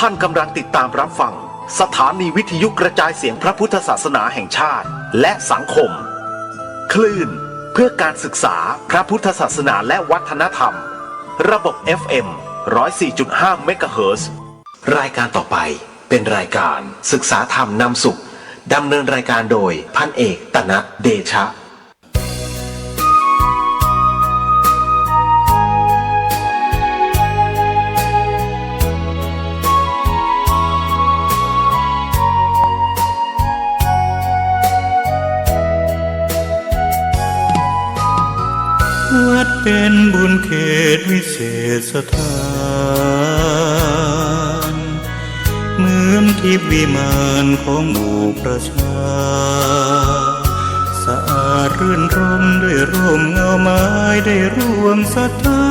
ท่านกำลังติดตามรับฟังสถานีวิทยุกระจายเสียงพระพุทธศาสนาแห่งชาติและสังคมคลื่นเพื่อการศึกษาพระพุทธศาสนาและวัฒนธรรมระบบ FM 104.5 เมกะเฮิรตซ์รายการต่อไปเป็นรายการศึกษาธรรมนำสุขดำเนินรายการโดยพันเอกตนะเดชะวัดเป็นบุญเขตวิเศษสถานเหมือนทิพย์วิมานของหมู่ประชาสะอาดรื่นรมด้วยร่มเงาไม้ได้ร่วมศรัทธา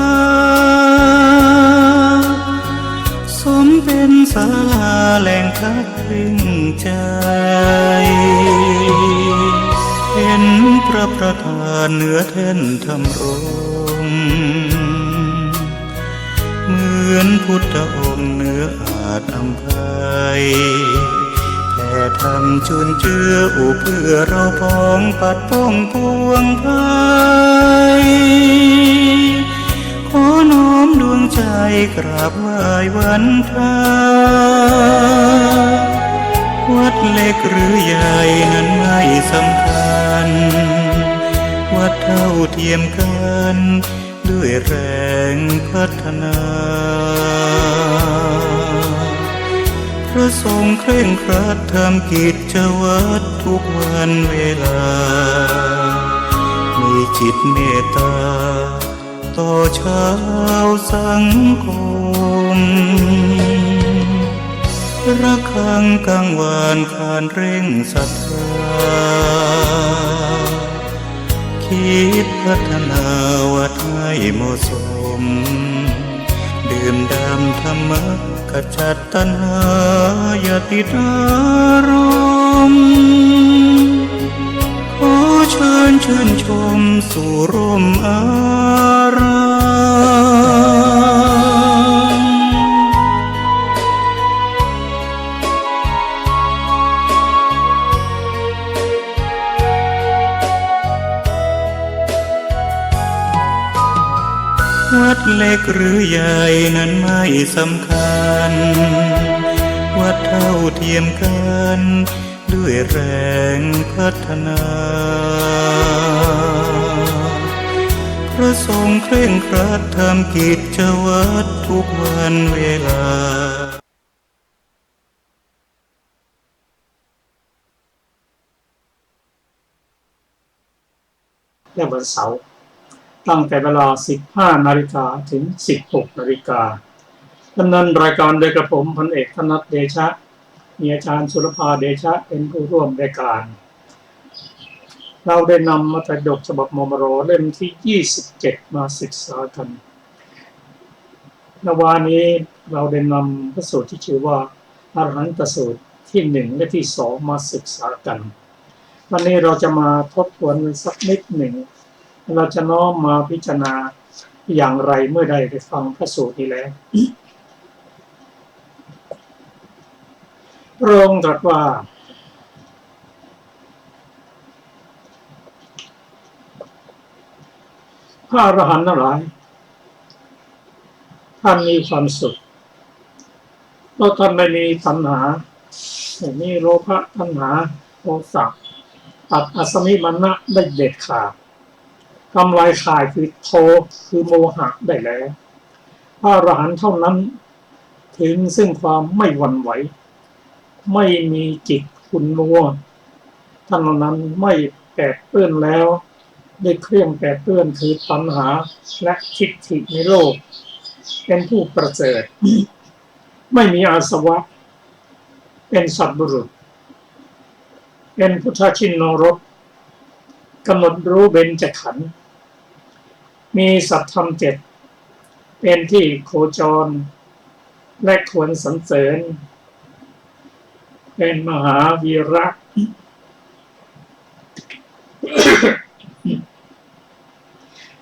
สมเป็นศาลาแหล่งพักพิงใจเห็นพระประธานเหนือแท่นธรรมรงค์เหมือนพุทธองค์เหนืออาจอำไพแต่ทำจุนเจืออุเพื่อเราพ้องปัดป้องปวงภัยขอน้อมดวงใจกราบไหว้วันทาวัดเล็กหรือใหญ่นั้นไม่สำคัญวัดเท่าเทียมกันด้วยแรงพัฒนาพระทรงเคร่งครัดทำกิจวัตรทุกวันเวลามีจิตเมตตาต่อชาวสังคมระฆังกังวานขานเร่งศรัทธาคิดพัฒนาวัดให้เหมาะสมดื่มด่ำธรรมะขจัดตัณหาอย่าติดอารมณ์ขอเชิญชื่นชมสู่ร่มอารามวัดเล็กหรือใหญ่นั้นไม่สำคัญวัดเท่าเทียมกันด้วยแรงพัฒนาพระทรงเคร่งครัดทำกิจวัตรทุกวันเวลาและวันเสาร์ตั้งแต่เวลา 15 นาฬิกาถึง 16 นาฬิกาดำเนินรายการโดยกระผมพันเอกธนัทเดชะมีอาจารย์สุรภาเดชะเป็นผู้ร่วมรายการเราได้นำมัทธิดกฉบับมมรเล่มที่ 27 มาศึกษากันในวันนี้เราได้นำพระสูตรที่ชื่อว่าอรหันตสูตรที่ 1 และที่ 2 มาศึกษากันวันนี้เราจะมาทบทวนสักนิดหนึ่งเราจะน้อมมาพิจารณาอย่างไรเมื่อใดได้ฟังพระสูตรนี้แล้วพระองค์ตรัสว่าพระอรหันต์ทั้งหลายท่านมีความสุขเพราะท่านไม่มีตัณหาไม่มีโลภะตัณหาโทสะตัดอสมิมานะได้เด็ดขาดทำลายข่ายคือโทคือโมหะได้แล้วพระอรหันต์เท่านั้นถึงซึ่งความไม่หวั่นไหวไม่มีจิตขุ่นมัวท่านเหล่านั้นไม่แปดเปื้อนแล้วด้วยเครื่องแปดเปื้อนคือตัณหาและทิฏฐิในโลกเป็นผู้ประเสริฐไม่มีอาสวะเป็นสัตว์บุรุษเป็นพุทธชินรสกำหนดรู้เบญจขันธ์มีสัตธรรม7เป็นที่โคจรและควรสรรเสริญเป็นมหาวีระ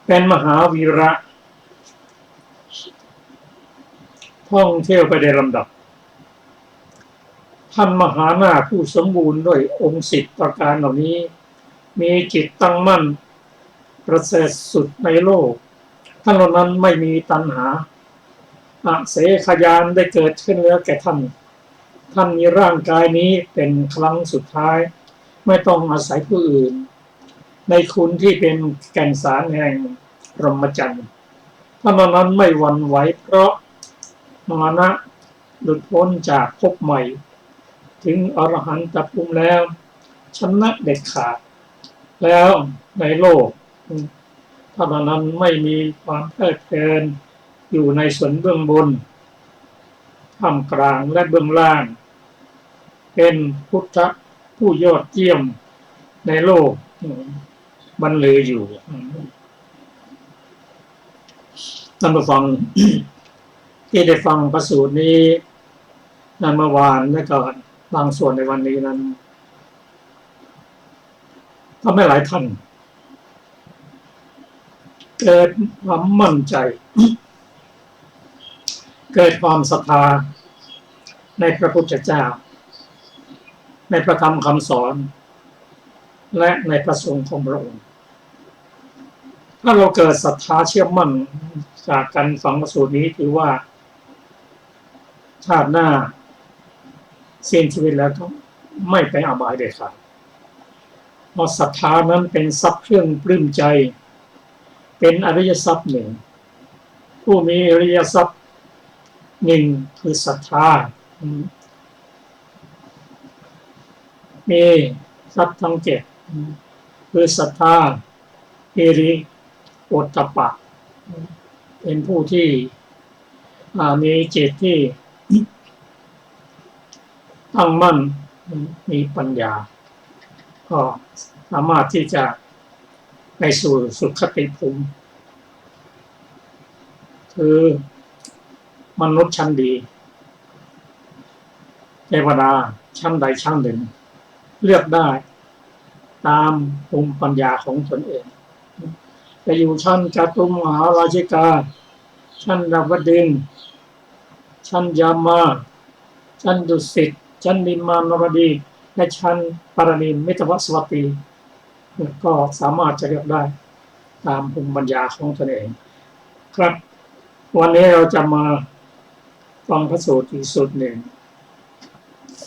เป็นมหาวีระ ท่องเที่ยวไปในลำดับ ท่านมหานาถผู้สมบูรณ์ด้วยองค์10ประการเหล่านี้มีจิตตั้งมั่นประเสริฐสุดในโลกท่านเหล่านั้นไม่มีตัณหาอเสขยานได้เกิดขึ้นแล้วแก่ท่านมีร่างกายนี้เป็นครั้งสุดท้ายไม่ต้องอาศัยผู้อื่นในคุณที่เป็นแก่นสารแห่งพรหมจรรย์ท่านเหล่านั้นไม่หวั่นไหวเพราะมานะหลุดพ้นจากภพใหม่ถึงอรหันตภูมิแล้วชนะเด็ดขาดแล้วในโลกท่านเหล่านั้นไม่มีความเพลิดเพลินอยู่ในส่วนเบื้องบนท่ามกลางและเบื้องล่างเป็นพุทธผู้ยอดเยี่ยมในโลกบรรลืออยู่ท่านผู้ฟัง ที่ได้ฟังพระสูตรนี้นั้นเมื่อวานและก็บางส่วนในวันนี้นั้นทำให้หลายท่านเกิดความมั่นใจ เกิดความศรัทธาในพระพุทธเจ้าในพระธรรมคำสอนและในพระสงฆ์ของพระองค์ถ้าเราเกิดศรัทธาเชื่อมั่นจากการฟังพระสูตรนี้ถือว่าชาติหน้าสิ้นชีวิตแล้วก็ไม่ไปอบายเด็ดขาดเพราะศรัทธานั้นเป็นทรัพย์เครื่องปลื้มใจเป็นอริยทรัพย์หนึ่งผู้มีอริยทรัพย์หนึ่งคือศรัทธามีทรัพย์ทั้งเจ็ดคือศรัทธาฮิริโอตตัปปะเป็นผู้ที่มีจิตที่ตั้งมั่นมีปัญญาก็สามารถที่จะไปสู่สุขติภูมิคือมนุษย์ชั้นดีเทวดาชั้นใดชั้นหนึ่งเลือกได้ตามภูมิปัญญาของตนเองจะอยู่ชั้นจตุมหาราชิกาชั้นดาวดึงส์ชั้นยามาชั้นดุสิตชั้นนิมมานรดีและชั้นปารณิมิตวสวัตตีก็สามารถจะเลือกได้ตามภูมิปัญญาของตนเองครับวันนี้เราจะมาฟังพระสูตรอีกสูตรหนึ่ง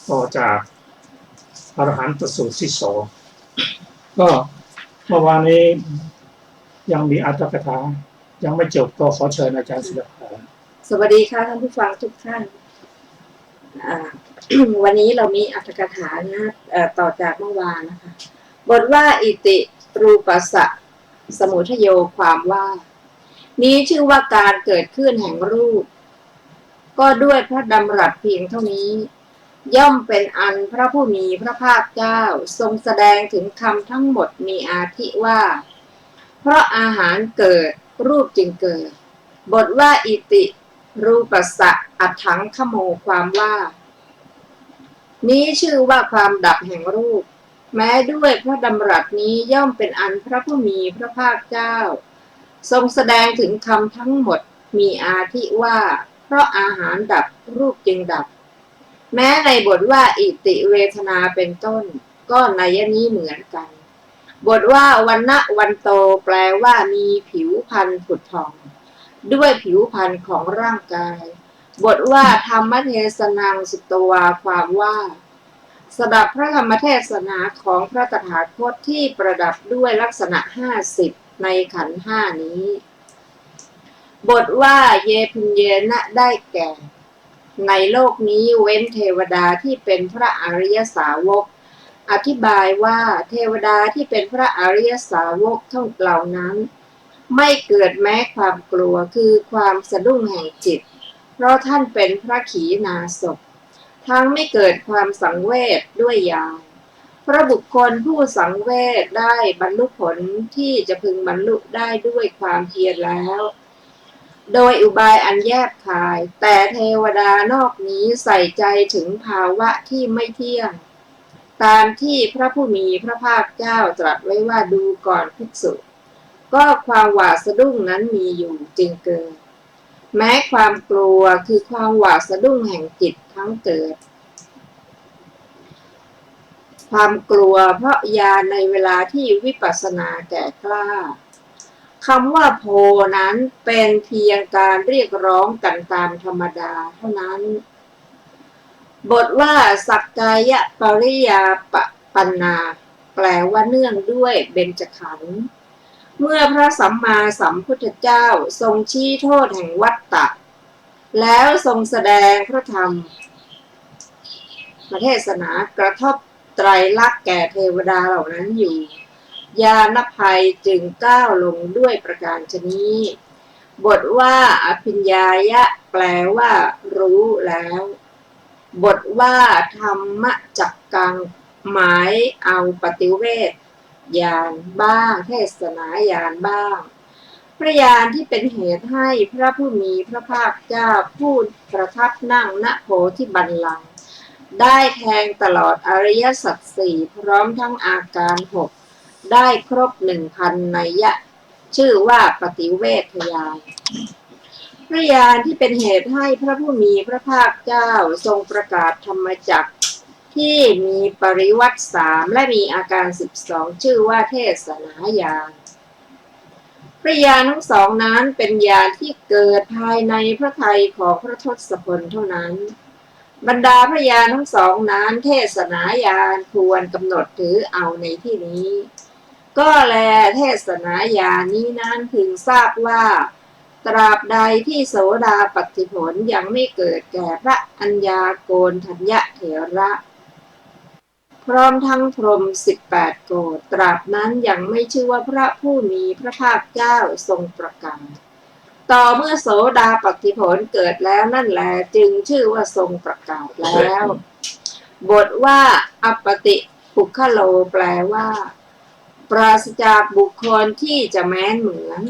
ต่อจากอรหันตสูตรที่สองก็เมื่อวานนี้ยังมีอัตถกถายังไม่จบก็ขอเชิญอาจารย์ศิลปาสวัสดีค่ะท่านผู้ฟังทุกท่าน วันนี้เรามีอัตถกถานะต่อจากเมื่อวานนะคะบทว่าอิติรูปัสสะสมุทโยความว่านี้ชื่อว่าการเกิดขึ้นแห่งรูปก็ด้วยพระดำรัสเพียงเท่านี้ย่อมเป็นอันพระผู้มีพระภาคเจ้าทรงแสดงถึงคำทั้งหมดมีอาทิว่าเพราะอาหารเกิดรูปจึงเกิดบทว่าอิติรูปัสสะอัฏฐังขโมความว่านี้ชื่อว่าความดับแห่งรูปแม้ด้วยพระดำรัสนี้ย่อมเป็นอันพระผู้มีพระภาคเจ้าทรงแสดงถึงคำทั้งหมดมีอาทิว่าเพราะอาหารดับรูปจึงดับแม้ในบทว่าอิติเวทนาเป็นต้นก็นัยนี้เหมือนกันบทว่าวันนะวันโตแปลว่ามีผิวพรรณผุดผ่องด้วยผิวพรรณของร่างกายบทว่าธรรมเทศนังสุตวาความว่าสดับพระธรรมเทศนาของพระตถาคตที่ประดับด้วยลักษณะ50ในขันธ์5นี้บทว่าเยพุญเยนะได้แก่ในโลกนี้เว้นเทวดาที่เป็นพระอริยสาวกอธิบายว่าเทวดาที่เป็นพระอริยสาวกทั้งเหล่านั้นไม่เกิดแม้ความกลัวคือความสะดุ้งแห่งจิตเพราะท่านเป็นพระขีณาสพทั้งไม่เกิดความสังเวชด้วยญาณพระบุคคลผู้สังเวชได้บรรลุผลที่จะพึงบรรลุได้ด้วยความเพียรแล้วโดยอุบายอันแยบคายแต่เทวดานอกนี้ใส่ใจถึงภาวะที่ไม่เที่ยงตามที่พระผู้มีพระภาคเจ้าตรัสไว้ว่าดูก่อนภิกษุก็ความหวาดสะดุ้งนั้นมีอยู่จึงเกิดแม้ความกลัวคือความหวาดสะดุ้งแห่งจิตทั้งเกิด ความกลัวเพราะญาณในเวลาที่วิปัสสนาแก่กล้าคำว่าโพนั้นเป็นเพียงการเรียกร้องกันตามธรรมดาเท่านั้นบทว่าสักกายปริยาปันนาแปลว่าเนื่องด้วยเบญจขันธ์เมื่อพระสัมมาสัมพุทธเจ้าทรงชี้โทษแห่งวัฏฏะแล้วทรงแสดงพระธรรมเทศนากระทบไตรลักษณ์แก่เทวดาเหล่านั้นอยู่ญาณภัยจึงก้าวลงด้วยประการชนี้บทว่าอภิญญายะแปลว่ารู้แล้วบทว่าธรรมจักกังหมายเอาปฏิเวทญาณบ้างเทศนาญาณบ้างพระญาณที่เป็นเหตุให้พระผู้มีพระภาคเจ้าผู้ประทับนั่งณโพธิบัลลังก์ได้แทงตลอดอริยสัจสี่พร้อมทั้งอาการ6ได้ครบ 1,000 นัยยะชื่อว่าปฏิเวทญาณพระญาณที่เป็นเหตุให้พระผู้มีพระภาคเจ้าทรงประกาศธรรมจักรที่มีปริวัติ3และมีอาการ12ชื่อว่าเทศนาญาณพระญาณทั้งสองนั้นเป็นญาณที่เกิดภายในพระทัยของพระทศพลเท่านั้นบรรดาพระญาณทั้งสองนั้นเทศนาญาณควรกำหนดถือเอาในที่นี้ก็แลเทศนาญาณนี้นั้นพึงทราบว่าตราบใดที่โสดาปัตติผลยังไม่เกิดแก่พระอัญญาโกณทัญญเถระพร้อมทั้งพรหม18 โกฏตราบนั้นยังไม่ชื่อว่าพระผู้มีพระภาคเจ้าทรงประกาศต่อเมื่อโสดาปัตติผลเกิดแล้วนั่นแลจึงชื่อว่าทรงประกาศแล้วบทว่าอปติปุคโลแปลว่าปราศจากบุคคลที่จะแม้นเหมือน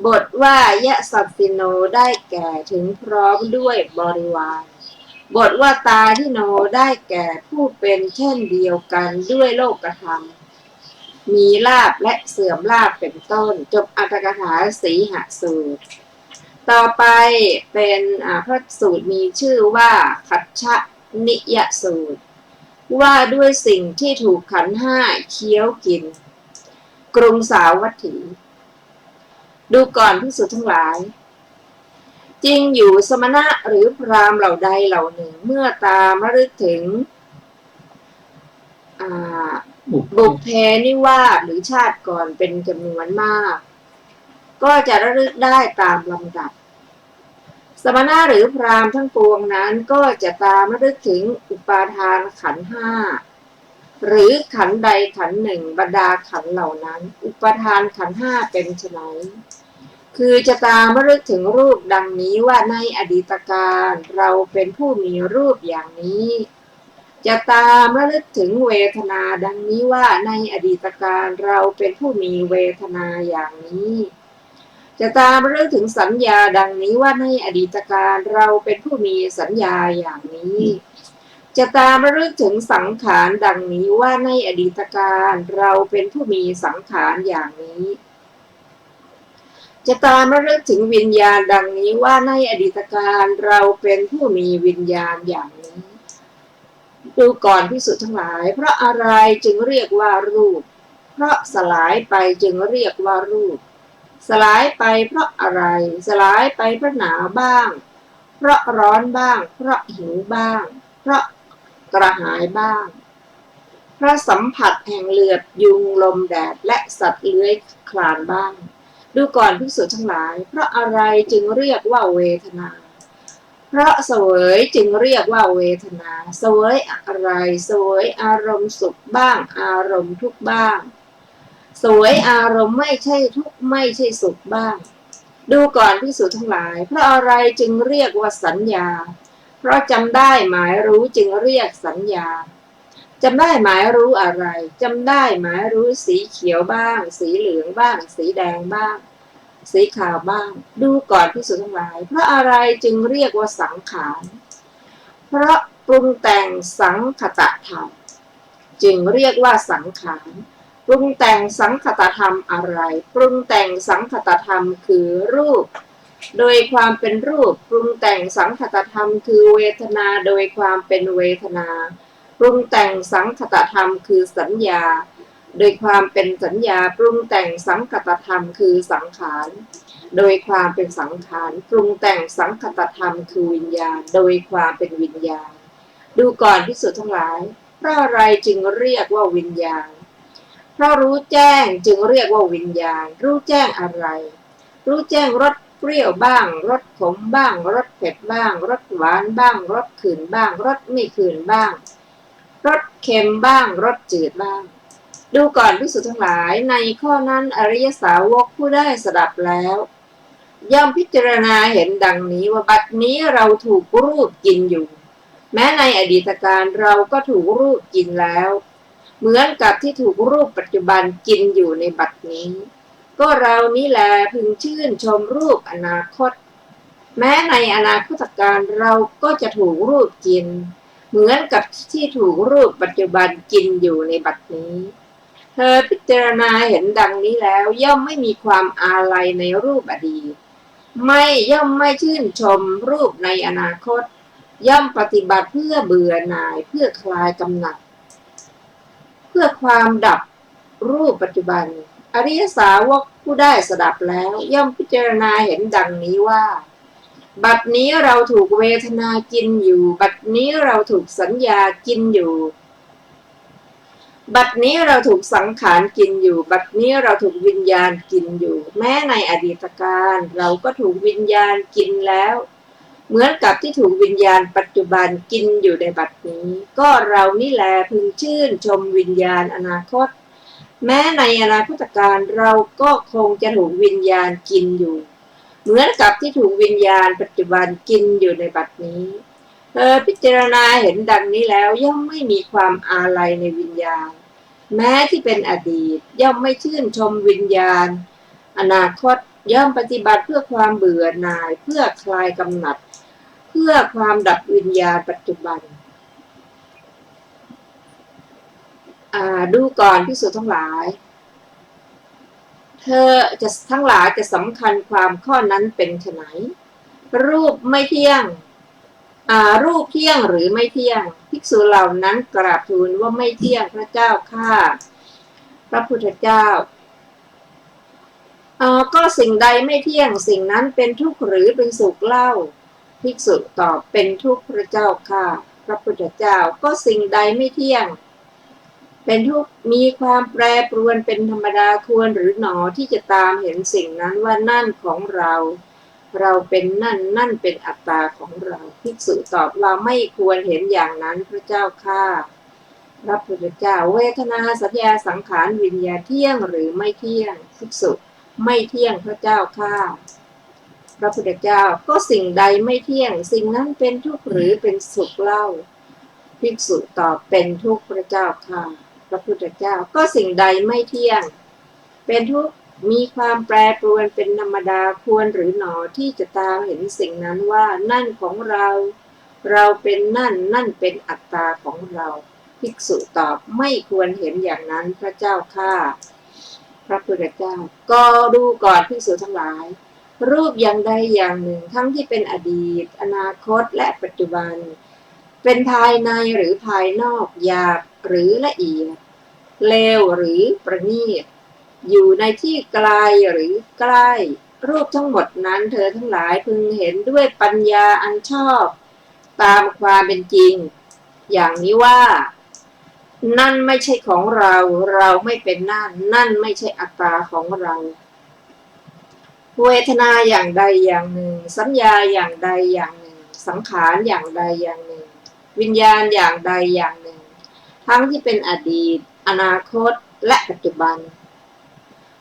บทว่ายะสัตติโนได้แก่ถึงพร้อมด้วยบริวารบทว่าตาที่โนได้แก่ผู้เป็นเช่นเดียวกันด้วยโลกธรรมมีลาภและเสื่อมลาภเป็นต้นจบอรรถกถาสีหสูตรต่อไปเป็นพระสูตรมีชื่อว่าคัจฉนิยสูตรว่าด้วยสิ่งที่ถูกขันธ์5เคี้ยวกินกรุงสาวัตถีดูก่อนภิกษุทั้งหลายจริงอยู่สมณะหรือพราหมณ์เหล่าใดเหล่าหนึ่งเมื่อตามระลึกถึงบุพเพนิวาสหรือชาติก่อนเป็นจำนวนมากก็จะระลึกได้ตามลำดับสมณะหรือพราหมณ์ทั้งปวงนั้นก็จะตามระลึกถึงอุปาทานขันธ์5หรือขันธ์ใดขันธ์หนึ่งบรรดาขันธ์เหล่านั้นอุปาทานขันธ์5เป็นไฉนคือจะตามระลึกถึงรูปดังนี้ว่าในอดีตการเราเป็นผู้มีรูปอย่างนี้จะตามระลึกถึงเวทนาดังนี้ว่าในอดีตการเราเป็นผู้มีเวทนาอย่างนี้จะตามระลึกถึงสัญญาดังนี้ว่าในอดีตการเราเป็นผู้มีสัญญาอย่างนี้จะตามระลึกถึงสังขารดังนี้ว่าในอดีตการเราเป็นผู้มีสังขารอย่างนี้จะตามระลึกถึงวิญญาณดังนี้ว่าในอดีตการเราเป็นผู้มีวิญญาณอย่างนี้ดูก่อนภิกษุทั้งหลายเพราะอะไรจึงเรียกว่ารูปเพราะสลายไปจึงเรียกว่ารูปสลายไปเพราะอะไรสลายไปเพราะหนาวบ้างเพราะร้อนบ้างเพราะหิวบ้างเพราะกระหายบ้างเพราะสัมผัสแห่งเหลือบยุงลมแดดและสัตว์เลื้อยคลานบ้างดูก่อนภิกษุทั้งหลายเพราะอะไรจึงเรียกว่าเวทนาเพราะเสวยจึงเรียกว่าเวทนาเสวยอะไรเสวยอารมณ์สุขบ้างอารมณ์ทุกข์บ้างเสวยอารมณ์ไม่ใช่ทุกข์ไม่ใช่สุขบ้างดูก่อนภิกษุทั้งหลายเพราะอะไรจึงเรียกว่าสัญญาเพราะจำได้หมายรู้จึงเรียกสัญญาจำได้หมายรู้อะไรจำได้หมายรู้สีเขียวบ้างสีเหลืองบ้างสีแดงบ้างสีขาวบ้างดูก่อนภิกษุทั้งหลายเพราะอะไรจึงเรียกว่าสังขารเพราะปรุงแต่งสังคตธรรมจึงเรียกว่าสังขารปรุงแต่งสังคตธรรมอะไรปรุงแต่งสังคตธรรมคือรูปโดยความเป็นรูปปรุงแต่งสังคตธรรมคือเวทนาโดยความเป็นเวทนา ปรุงแต่งสังคตธรรมคือสัญญาโดยความเป็นสัญญาปรุงแต่งสังคตธรรมคือสังขารโดยความเป็นสังขารปรุงแต่งสังคตธรรมคือวิญญาณโดยความเป็นวิญญาณดูก่อนภิกษุทั้งหลายเพราะอะไรจึงเรียกว่าวิญญาณเพราะรู้แจ้งจึงเรียกว่าวิญญาณรู้แจ้งอะไรรู้แจ้งรสเปรี้ยวบ้างรสขมบ้างรสเผ็ดบ้างรสหวานบ้างรสขื่นบ้างรสไม่ขื่นบ้างรสเค็มบ้างรสจืดบ้างดูก่อนภิกษุทั้งหลายในข้อนั้นอริยสาวกผู้ได้สดับแล้วย่อมพิจารณาเห็นดังนี้ว่าบัดนี้เราถูกรูปกินอยู่แม้ในอดีตการเราก็ถูกรูปกินแล้วเหมือนกับที่ถูกรูปปัจจุบันกินอยู่ในบัดนี้ก็เรานี้แลพึงชื่นชมรูปอนาคตแม้ในอนาคตการเราก็จะถูกรูปกินเหมือนกับที่ถูกรูปปัจจุบันกินอยู่ในบัดนี้เธอพิจารณาเห็นดังนี้แล้วย่อมไม่มีความอาลัยในรูปอดีตย่อมไม่ชื่นชมรูปในอนาคตย่อมปฏิบัติเพื่อเบื่อหน่ายเพื่อคลายกำหนัดเพื่อความดับรูปปัจจุบันอริยสาวกผู้ได้สดับแล้วย่อมพิจารณาเห็นดังนี้ว่าบัดนี้เราถูกเวทนากินอยู่บัดนี้เราถูกสัญญากินอยู่บัดนี้เราถูกสังขารกินอยู่บัดนี้เราถูกวิญญาณกินอยู่แม้ในอดีตการเราก็ถูกวิญญาณกินแล้วเหมือนกับที่ถูกวิญญาณปัจจุบันกินอยู่ในบัดนี้ก็เรานี่แลพึงชื่นชมวิญญาณอนาคตแม้ในอนาคตการเราก็คงจะถูกวิญญาณกินอยู่เหมือนกับที่ถูกวิญญาณปัจจุบันกินอยู่ในบัดนี้เธอพิจารณาเห็นดังนี้แล้วย่อมไม่มีความอาลัยในวิญญาณแม้ที่เป็นอดีตย่อมไม่ชื่นชมวิญญาณอนาคตย่อมปฏิบัติเพื่อความเบื่อหน่ายเพื่อคลายกำหนัดเพื่อความดับวิญญาณปัจจุบันดูก่อนภิกษุทั้งหลายเธอจะทั้งหลายจะสำคัญความข้อนั้นเป็นไฉนรูปไม่เที่ยงรูปเที่ยงหรือไม่เที่ยงภิกษุเหล่านั้นกราบทูลว่าไม่เที่ยงพระเจ้าข้าพระพุทธเจ้าก็สิ่งใดไม่เที่ยงสิ่งนั้นเป็นทุกข์หรือเป็นสุขเล่าภิกษุตอบเป็นทุกข์พระเจ้าข้าพระพุทธเจ้าก็สิ่งใดไม่เที่ยงเป็นทุกข์มีความแปรปรวนเป็นธรรมดาควรหรือหนอที่จะตามเห็นสิ่งนั้นว่านั่นของเราเป็นนั่นเป็นอัตตาของเราภิกษุตอบว่าไม่ควรเห็นอย่างนั้นพระเจ้าข้าพระพุทธเจ้าเวทนาสัญญาสังขารวิญญาณเที่ยงหรือไม่เที่ยงภิกษุไม่เที่ยงพระเจ้าข้าพระพุทธเจ้าก็สิ่งใดไม่เที่ยงสิ่งนั้นเป็นทุกข์หรือเป็นสุขเล่าภิกษุตอบเป็นทุกข์พระเจ้าข้าพระพุทธเจ้าก็สิ่งใดไม่เที่ยงเป็นทุกข์มีความแปรปรวนเป็นธรรมดาควรหรือหนอที่จะตามเห็นสิ่งนั้นว่านั่นของเราเป็นนั่นเป็นอัตตาของเราภิกษุตอบไม่ควรเห็นอย่างนั้นพระเจ้าข้าพระพุทธเจ้าก็ดูก่อนภิกษุทั้งหลายรูปอย่างใดอย่างหนึ่งทั้งที่เป็นอดีตอนาคตและปัจจุบันเป็นภายในหรือภายนอกหยาบหรือละเอียดเลวหรือประณีตอยู่ในที่ไกลหรือใกล้รูปทั้งหมดนั้นเธอทั้งหลายพึงเห็นด้วยปัญญาอันชอบตามความเป็นจริงอย่างนี้ว่านั่นไม่ใช่ของเราไม่เป็นนั่นไม่ใช่อัตตาของเราเวทนาอย่างใดอย่างหนึ่งสัญญาอย่างใดอย่างหนึ่งสังขารอย่างใดอย่างหนึ่งวิญญาณอย่างใดอย่างหนึ่งทั้งที่เป็นอดีตอนาคตและปัจจุบัน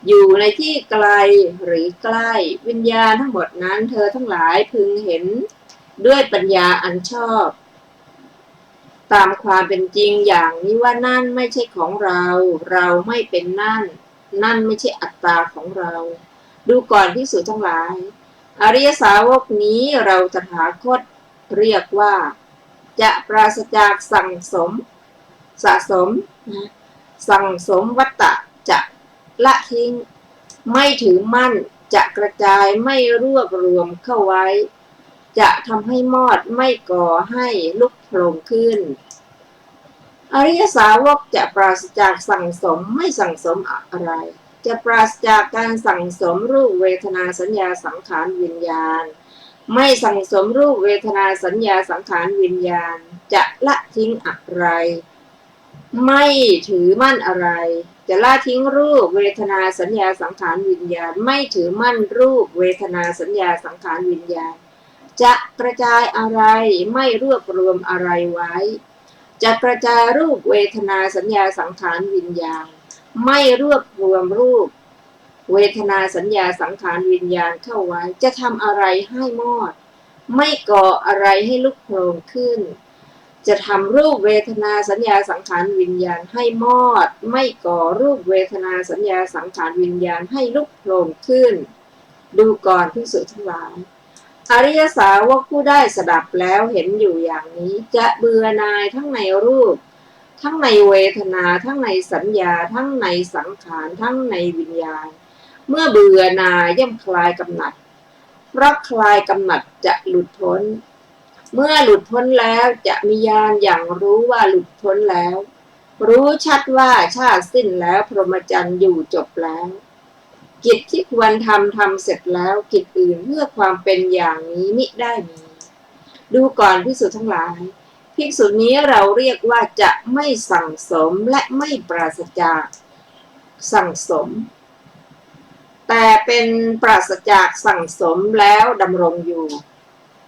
อยู่ในที่ไกลหรือใกล้วิญญาณทั้งหมดนั้นเธอทั้งหลายพึงเห็นด้วยปัญญาอันชอบตามความเป็นจริงอย่างนี้ว่านั่นไม่ใช่ของเราไม่เป็นนั่นไม่ใช่อัตตาของเราดูก่อนภิกษุทั้งหลายอริยสาวกนี้เราตถาคตเรียกว่าจะปราศจากสะสมวัตตะจะละทิ้งไม่ถือมั่นจะกระจายไม่รวบรวมเข้าไว้จะทำให้มอดไม่ก่อให้ลุกโผล่ขึ้น อริยสาวกจะปราศจากสั่งสมไม่สั่งสมอะไรจะปราศจากการสั่งสมรูปเวทนาสัญญาสังขารวิญญาณไม่สั่งสมรูปเวทนาสัญญาสังขารวิญญาณจะละทิ้งอะไรไม่ถือมั่นอะไรจะละทิ้งรูปเวทนาสัญญาสังขารวิญญาณไม่ถือมั่นรูปเวทนาสัญญาสังขารวิญญาณจะกระจายอะไรไม่รวบรวมอะไรไว้จะกระจายรูปเวทนาสัญญาสังขารวิญญาณไม่รวบรวมรูปเวทนาสัญญาสังขารวิญญาณเข้าไว้จะทำอะไรให้มอดไม่ก่ออะไรให้ลุกโผล่ขึ้นจะทำรูปเวทนาสัญญาสังขารวิญญาณให้มอดไม่ก่อรูปเวทนาสัญญาสังขารวิญญาณให้ลุกโผล่ขึ้นดูก่อนภิกษุทั้งหลายอริยสาวกผู้ได้สดับแล้วเห็นอยู่อย่างนี้จะเบื่อหน่ายทั้งในรูปทั้งในเวทนาทั้งในสัญญาทั้งในสังขารทั้งในวิญญาณเมื่อเบื่อหน่ายย่อมคลายกำหนัดเพราะคลายกำหนัดจะหลุดพ้นเมื่อหลุดพ้นแล้วจะมีญาณอย่างรู้ว่าหลุดพ้นแล้วรู้ชัดว่าชาติสิ้นแล้วพรหมจรรย์อยู่จบแล้วกิจที่ควรทำเสร็จแล้วกิจอื่นเพื่อความเป็นอย่างนี้มิได้มีดูก่อนภิกษุทั้งหลายภิกษุนี้เราเรียกว่าจะไม่สั่งสมและไม่ปราศจากสั่งสมแต่เป็นปราศจากสั่งสมแล้วดำรงอยู่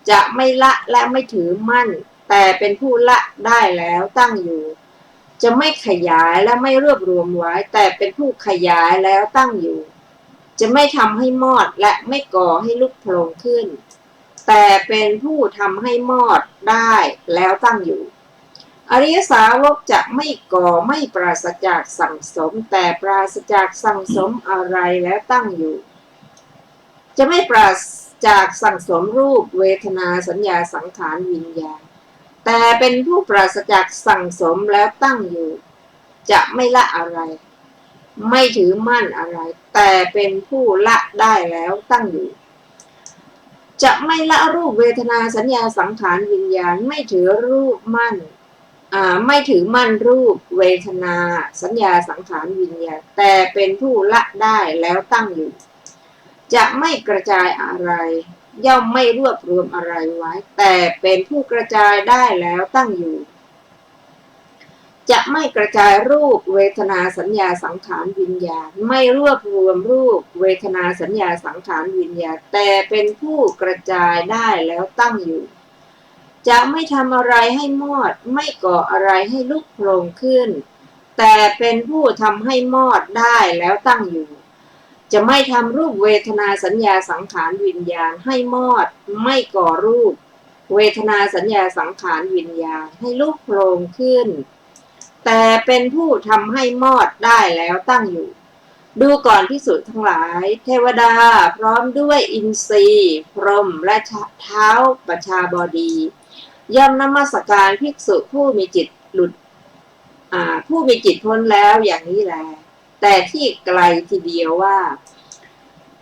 จะไม่ละและไม่ถือมั่นแต่เป็นผู้ละได้แล้วตั้งอยู่จะไม่ขยายและไม่รวบรวมไว้แต่เป็นผู้ขยายแล้วตั้งอยู่จะไม่ทำให้มอดและไม่ก่อให้ลุกโผล่ขึ้นแต่เป็นผู้ทำให้มอดได้แล้วตั้งอยู่อริยสาวกจะไม่ก่อไม่ปราศจากสั่งสมแต่ปราศจากสั่งสมอะไรแล้วตั้งอยู่จะไม่ปราศจากสั่งสมรูปเวทนาสัญญาสังขารวิญญาณแต่เป็นผู้ปราศจากสั่งสมแล้วตั้งอยู่จะไม่ละอะไรไม่ถือมั่นอะไรแต่เป็นผู้ละได้แล้วตั้งอยู่จะไม่ละรูปเวทนาสัญญาสังขารวิญญาณไม่ถือรูปมั่นไม่ถือมั่นรูปเวทนาสัญญาสังขารวิญญาณแต่เป็นผู้ละได้แล้วตั้งอยู่จะไม่กระจายอะไรย่อมไม่รวบรวมอะไรไว้แต่เป็นผู้กระจายได้แล้วตั้งอยู่จะไม่กระจายรูปเวทนาสัญญาสังขารวิญญาณไม่รวบรวมรูปเวทนาสัญญาสังขารวิญญาณแต่เป็นผู้กระจายได้แล้วตั้งอยู่จะไม่ทำอะไรให้มอดไม่ก่ออะไรให้ลุกโผล่ขึ้นแต่เป็นผู้ทำให้มอดได้แล้วตั้งอยู่จะไม่ทำรูปเวทนาสัญญาสังขารวิญญาณให้มอดไม่ก่อรูปเวทนาสัญญาสังขารวิญญาณให้ลุกโผล่ขึ้นแต่เป็นผู้ทำให้มอดได้แล้วตั้งอยู่ดูก่อนภิกษุทั้งหลายเทวดาพร้อมด้วยอินทรีย์พรหมและเท้าประชาบดีย่อมนมัสการภิกษุผู้มีจิตหลุดผู้มีจิตพ้นแล้วอย่างนี้แลแต่ที่ไกลทีเดียวว่า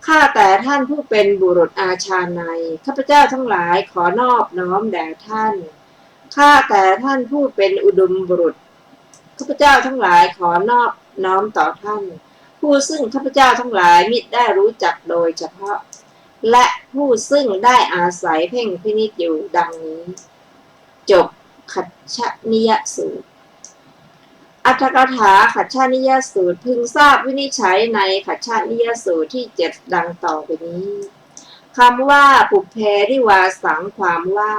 ข้าแต่ท่านผู้เป็นบุรุษอาชาในข้าพเจ้าทั้งหลายขอนอบน้อมแด่ท่านข้าแต่ท่านผู้เป็นอุดมบุรุษข้าพเจ้าทั้งหลายขอนอบน้อมต่อท่านผู้ซึ่งข้าพเจ้าทั้งหลายมิได้รู้จักโดยเฉพาะและผู้ซึ่งได้อาศัยเพ่งพินิจอยู่ดังนี้จบขัชชนิยสูตรอรรถกถาขัชชนิยสูตรพึงทราบวินิจฉัยในขัชชนิยสูตรที่7ดังต่อไปนี้คำว่าปุพเพนิวาสังความว่า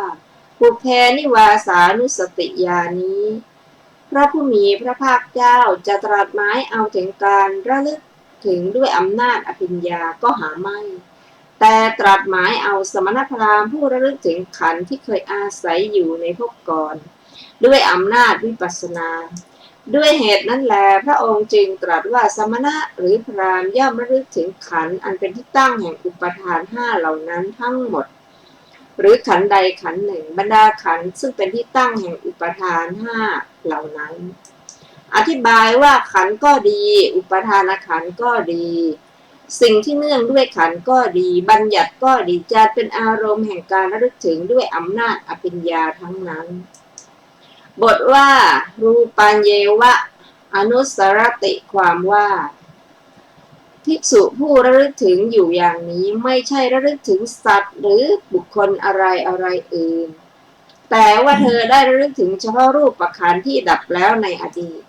ปุพเพนิวาสานุสติญานี้พระผู้มีพระภาคเจ้าจะตรัสหมายเอาถึงการระลึกถึงด้วยอำนาจอภิญญาก็หาไม่แต่ตรัสหมายเอาสมณพราหมณ์ผู้ระลึกถึงขันธ์ที่เคยอาศัยอยู่ในภพก่อนด้วยอำนาจวิปัสสนาด้วยเหตุนั้นแลพระองค์จึงตรัสว่าสมณะหรือพราหมณ์ย่อมระลึกถึงขันธ์อันเป็นที่ตั้งแห่งอุปทาน5เหล่านั้นทั้งหมดหรือขันธ์ใดขันธ์หนึ่งบรรดาขันธ์ซึ่งเป็นที่ตั้งแห่งอุปทาน5เหล่านั้นอธิบายว่าขันธ์ก็ดีอุปทานขันธ์ก็ดีสิ่งที่เนื่องด้วยขันธ์ก็ดีบัญญัติก็ดีจะเป็นอารมณ์แห่งการระลึกถึงด้วยอำนาจอภิญญาทั้งนั้น บทว่ารูปัญเยวะอนุสรติความว่าภิกษุผู้ระลึกถึงอยู่อย่างนี้ไม่ใช่ระลึกถึงสัตว์หรือบุคคลอะไรอื่นแต่ว่าเธอได้ระลึกถึงเฉพาะรูปขันธ์ที่ดับแล้วในอดีต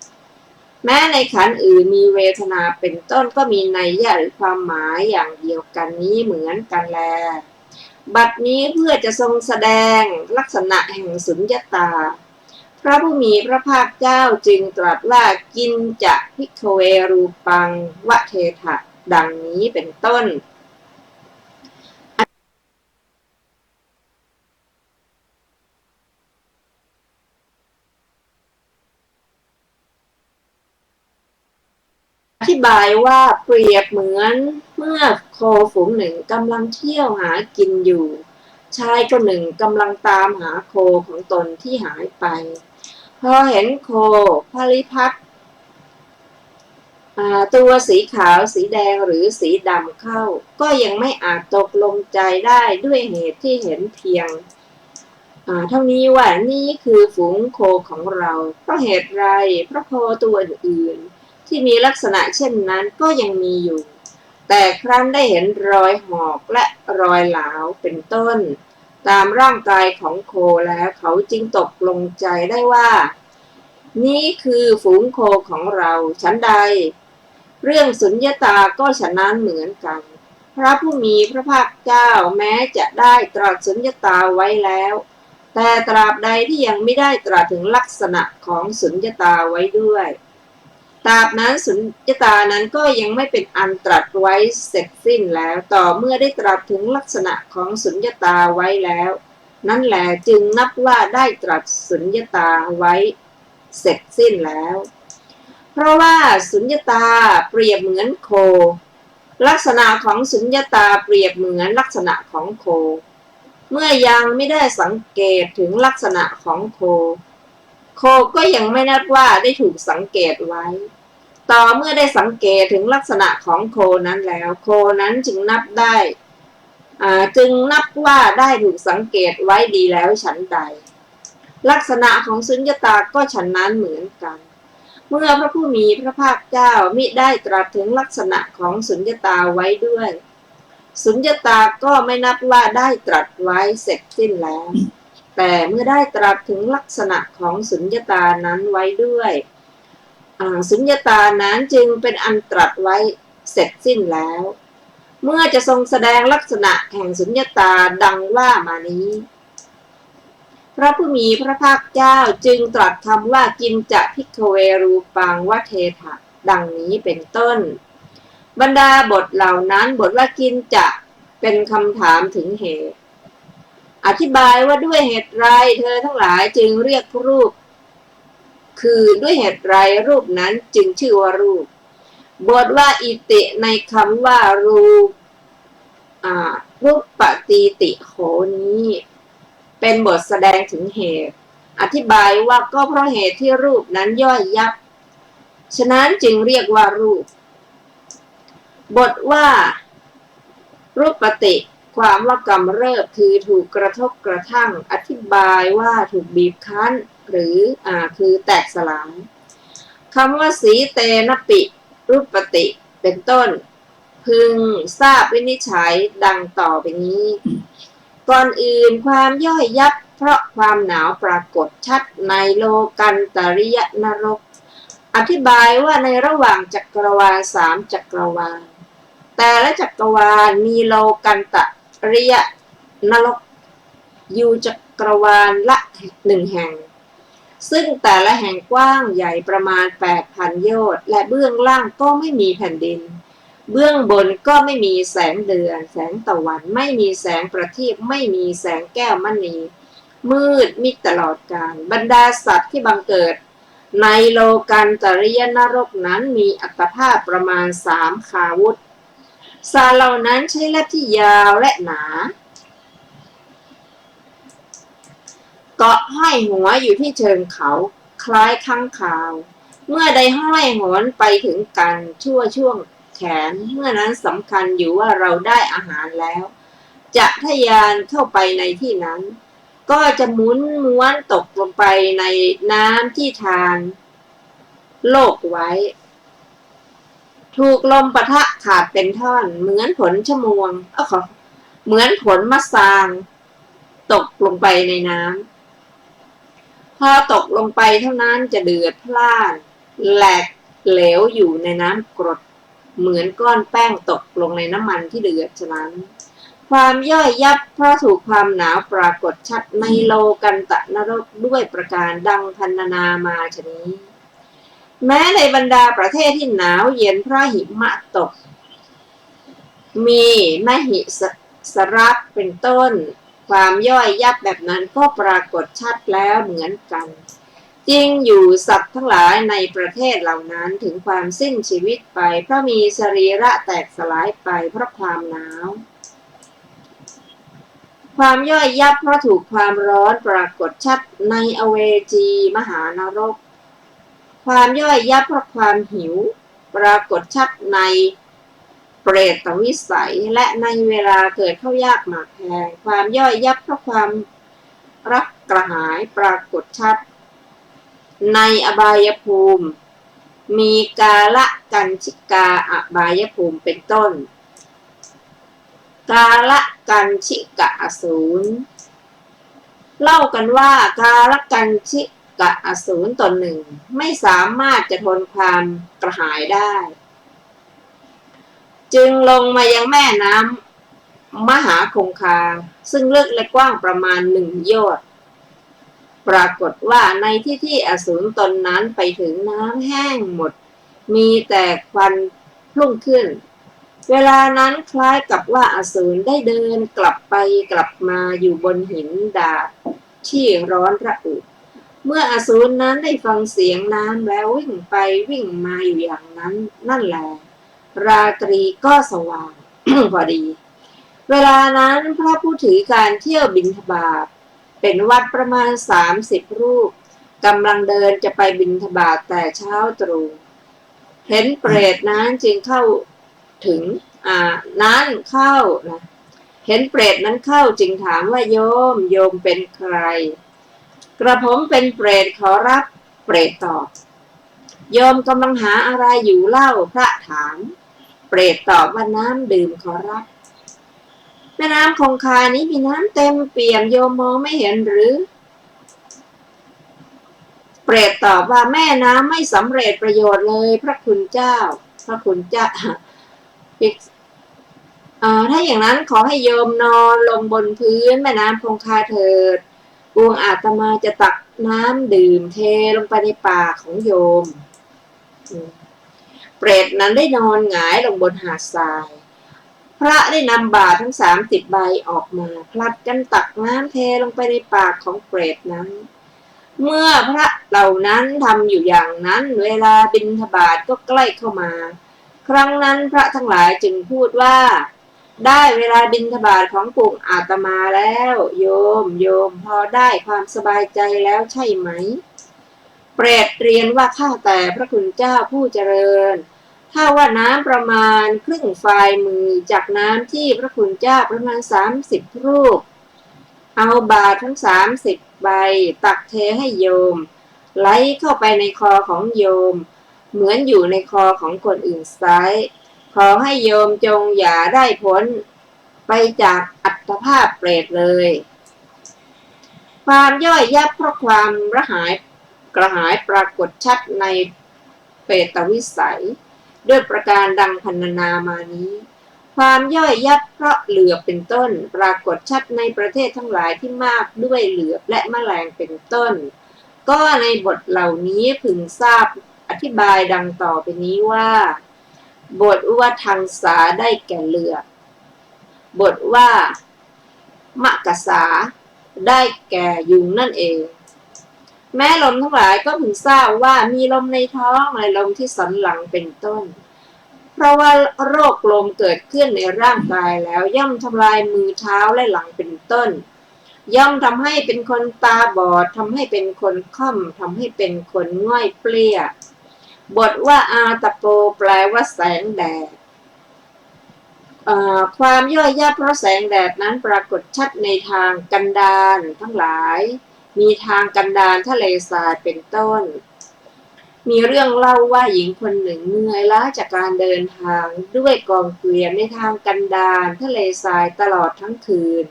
แม้ในขันธ์อื่นมีเวทนาเป็นต้นก็มีนัยยะหรือความหมายอย่างเดียวกันนี้เหมือนกันแลบัดนี้เพื่อจะทรงแสดงลักษณะแห่งสุญญตาพระผู้มีพระภาคเจ้าจึงตรัสว่ากินจะภิกขเวรูปังวะเทถะดังนี้เป็นต้นอธิบายว่าเปรียบเหมือนเมื่อโคฝูงหนึ่งกำลังเที่ยวหากินอยู่ชายคนหนึ่งกำลังตามหาโคของตนที่หายไปพอเห็นโคพลิพักตัวสีขาวสีแดงหรือสีดำเข้าก็ยังไม่อาจตกลงใจได้ด้วยเหตุที่เห็นเพียงเท่านี้ว่านี่คือฝูงโคของเราเพราะเหตุไรเพราะโคตัวอื่นที่มีลักษณะเช่นนั้นก็ยังมีอยู่แต่ครั้นได้เห็นรอยหอกและรอยหลาวเป็นต้นตามร่างกายของโคแล้วเขาจึงตกลงใจได้ว่านี่คือฝูงโคของเราฉันใดเรื่องสุญญตาก็ฉะนั้นเหมือนกันพระผู้มีพระภาคเจ้าแม้จะได้ตรัสสุญญตาไว้แล้วแต่ตราบใดที่ยังไม่ได้ตรัสถึงลักษณะของสุญญตาไว้ด้วยตราบนั้นสุญญตานั้นก็ยังไม่เป็นอันตรัสไว้เสร็จสิ้นแล้วต่อเมื่อได้ตรัสถึงลักษณะของสุญญตาไว้แล้วนั่นแหละจึงนับว่าได้ตรัสสุญญตาไว้เสร็จสิ้นแล้วเพราะว่าสุญญตาเปรียบเหมือนโคลักษณะของสุญญตาเปรียบเหมือนลักษณะของโคเมื่อยังไม่ได้สังเกตถึงลักษณะของโคก็ยังไม่นับว่าได้ถูกสังเกตไว้ต่อเมื่อได้สังเกตถึงลักษณะของโคนั้นแล้วโคนั้นจึงนับว่าได้ถูกสังเกตไว้ดีแล้วฉันใดลักษณะของสุญญตาก็ฉันนั้นเหมือนกันเมื่อพระผู้มีพระภาคเจ้ามิได้ตรัสถึงลักษณะของสุญญตาไว้ด้วยสุญญตาก็ไม่นับว่าได้ตรัสไว้เสร็จสิ้นแล้วแต่เมื่อได้ตรัสถึงลักษณะของสุญญตานั้นไว้ด้วยสุญญตานั้นจึงเป็นอันตรัสไว้เสร็จสิ้นแล้วเมื่อจะทรงแสดงลักษณะแห่งสุญญตาดังว่ามานี้พระผู้มีพระภาคเจ้าจึงตรัสคำว่ากินจะภิกขเวรูปังวะเทถะดังนี้เป็นต้นบรรดาบทเหล่านั้นบทว่ากินจะเป็นคำถามถึงเหตุอธิบายว่าด้วยเหตุไรเธอทั้งหลายจึงเรียกรูปคือด้วยเหตุไรรูปนั้นจึงชื่อว่ารูปบทว่าอิติในคำว่ารูปตีติโหนี้เป็นบทแสดงถึงเหตุอธิบายว่าก็เพราะเหตุที่รูปนั้นย่อยยับฉะนั้นจึงเรียกว่ารูปบทว่ารูปติความว่ากำเริบคือถูกกระทบกระทั่งอธิบายว่าถูกบีบคั้นหรือคือแตกสลายคำว่าสีเตนปิรูปติเป็นต้นพึงทราบวินิจฉัยดังต่อไปนี้ก่อนอื่นความย่อยยับเพราะความหนาวปรากฏชัดในโลกันตริยนรกอธิบายว่าในระหว่างจักรวาล3จักรวาลแต่ละจักรวาลมีโลกันตริยนรกอยู่จักรวาลละ1แห่งซึ่งแต่ละแห่งกว้างใหญ่ประมาณ 8,000 โยชน์และเบื้องล่างก็ไม่มีแผ่นดินเบื้องบนก็ไม่มีแสงเดือนแสงตะวันไม่มีแสงประทีปไม่มีแสงแก้วมณีมืดมิดตลอดกาลบรรดาสัตว์ที่บังเกิดในโลกันตริยนรกนั้นมีอัตภาพประมาณ3 คาวุธสัตว์เหล่านั้นใช้เล็บที่ยาวและหนาเกาะห้อยหัวอยู่ที่เชิงเขาคล้ายค้างคาวเมื่อได้ห้อยหนไปถึงกันช่วงแขนเมื่อนั้นสำคัญอยู่ว่าเราได้อาหารแล้วจะทะยานเข้าไปในที่นั้น ก็จะหมุนม้วนตกลงไปในน้ำที่ทานโลกไว้ถูกลมปะทะขาดเป็นท่อนเหมือนผลชะมวงเหมือนผลมะสางตกลงไปในน้ำพอตกลงไปเท่านั้นจะเดือดพล่านแหลกเหลวอยู่ในน้ำกรดเหมือนก้อนแป้งตกลงในน้ำมันที่เดือดฉะนั้นความย่อยยับเพราะถูกความหนาวปรากฏชัดในโลกันตนรกด้วยประการดังพรรณนามาฉะนี้แม้ในบรรดาประเทศที่หนาวเย็นเพราะหิมะตกมีมหิสรับเป็นต้นความย่อยยับแบบนั้นก็ปรากฏชัดแล้วเหมือนกันจริงอยู่สัตว์ทั้งหลายในประเทศเหล่านั้นถึงความสิ้นชีวิตไปเพราะมีสรีระแตกสลายไปเพราะความหนาวความย่อยยับเพราะถูกความร้อนปรากฏชัดในอเวจีมหานรกความย่อยยับเพราะความหิวปรากฏชัดในเปรตวิสัยและในเวลาเกิดข้าวยากหมากแพงความย่อยยับเพราะความรักกระหายปรากฏชัดในอบายภูมิมีกาละกัญชิกาอบายภูมิเป็นต้นกาละกัญชิกะอสูรเล่ากันว่ากาละกัญชิกะอสูรตนหนึ่งไม่สามารถจะทนความกระหายได้จึงลงมายังแม่น้ำมหาคงคาซึ่งลึกและกว้างประมาณ1 โยชน์ปรากฏว่าในที่อสูรตนนั้นไปถึงน้ำแห้งหมดมีแต่ควันพุ่งขึ้นเวลานั้นคล้ายกับว่าอสูรได้เดินกลับไปกลับมาอยู่บนหินดาบที่ร้อนระอุเมื่ออสูรนั้นได้ฟังเสียงน้ำแล้ววิ่งไปวิ่งมาอยู่อย่างนั้นนั่นแหละราตรีก็สว่าง พอดีเวลานั้นพระผู้ถือการเที่ยวบิณฑบาตเป็นวัดประมาณ30 รูปกำลังเดินจะไปบิณฑบาตแต่เช้าตรู่เห็นเปรตนั้นจึงเข้าถึงนั้นเข้านะเห็นเปรตนั้นเข้าจึงถามว่าโยมเป็นใครกระผมเป็นเปรตขอรับเปรตตอบโยมกำลังหาอะไรอยู่เล่าพระถามเปรตตอบว่าน้ำดื่มขอรับแม่น้ำคงคานี้มีน้ำเต็มเปี่ยมโยมมองไม่เห็นหรือเปรตตอบว่าแม่น้ำไม่สำเร็จประโยชน์เลยพระคุณเจ้าถ้าอย่างนั้นขอให้โยมนอนลงบนพื้นแม่น้ำคงคาเถิดปวงอาตมาจะตักน้ำดื่มเทลงไปในปากของโยมเปรตนั้นได้นอนหงายลงบนหาดทรายพระได้นำบาตรทั้ง30 ใบออกมาพลัดกันตักน้ำเทลงไปในปากของเปรตนั้นเมื่อพระเหล่านั้นทำอยู่อย่างนั้นเวลาบิณฑบาตก็ใกล้เข้ามาครั้งนั้นพระทั้งหลายจึงพูดว่าได้เวลาบิณฑบาตของปวงอาตมาแล้วโยมพอได้ความสบายใจแล้วใช่ไหมเปรตเรียนว่าข้าแต่พระคุณเจ้าผู้เจริญถ้าว่าน้ำประมาณครึ่งฝ่ามือจากน้ำที่พระคุณเจ้าประมาณ30 รูปเอาบาตรทั้ง30 ใบตักเทให้โยมไหลเข้าไปในคอของโยมเหมือนอยู่ในคอของคนอื่นไซร้ขอให้โยมจงอย่าได้พ้นไปจากอัตภาพเปรตเลยความย่อยยับเพราะความกระหายปรากฏชัดในเปรตวิสัยด้วยประการดังพรรณนามานี้ความย่อยยับเพราะเหลือบเป็นต้นปรากฏชัดในประเทศทั้งหลายที่มากด้วยเหลือบและแมลงเป็นต้นก็ในบทเหล่านี้พึงทราบอธิบายดังต่อไปนี้ว่าบทว่าทังสาได้แก่เหลือบบทว่ามะกะสาได้แก่ยุงนั่นเองแม้ลมทั้งหลายก็พึงทราบว่ามีลมในท้องและลมที่สันหลังเป็นต้นเพราะว่าโรคลมเกิดขึ้นในร่างกายแล้วย่อมทำลายมือเท้าและหลังเป็นต้นย่อมทำให้เป็นคนตาบอดทำให้เป็นคนค่อมทำให้เป็นคนง่อยเปลี้ยบทว่าอาตโปแปลว่าแสงแดด ความย่อยยับเพราะแสงแดดนั้นปรากฏชัดในทางกันดารทั้งหลายมีทางกันดารทะเลทรายเป็นต้นมีเรื่องเล่าว่าหญิงคนหนึ่งเหนื่อยล้าจากการเดินทางด้วยกองเกวียนในทางกันดารทะเลทรายตลอดทั้งคืน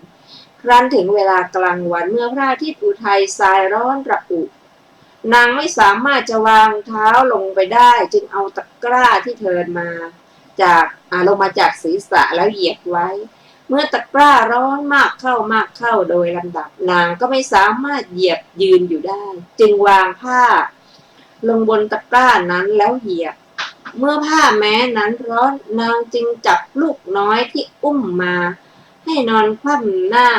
ครั้นถึงเวลากลางวันเมื่อพระอาทิตย์อุทัยทรายร้อนระอุนางไม่สามารถจะวางเท้าลงไปได้จึงเอาตะกร้าที่เทินมาลงมาจากศีรษะแล้วเหยียบไว้เมื่อตะกร้าร้อนมากเข้าโดยลำดับนางก็ไม่สามารถเหยียบยืนอยู่ได้จึงวางผ้าลงบนตะกร้านั้นแล้วเหยียบเมื่อผ้าแม้นั้นร้อนนางจึงจับลูกน้อยที่อุ้มมาให้นอนคว่ำหน้า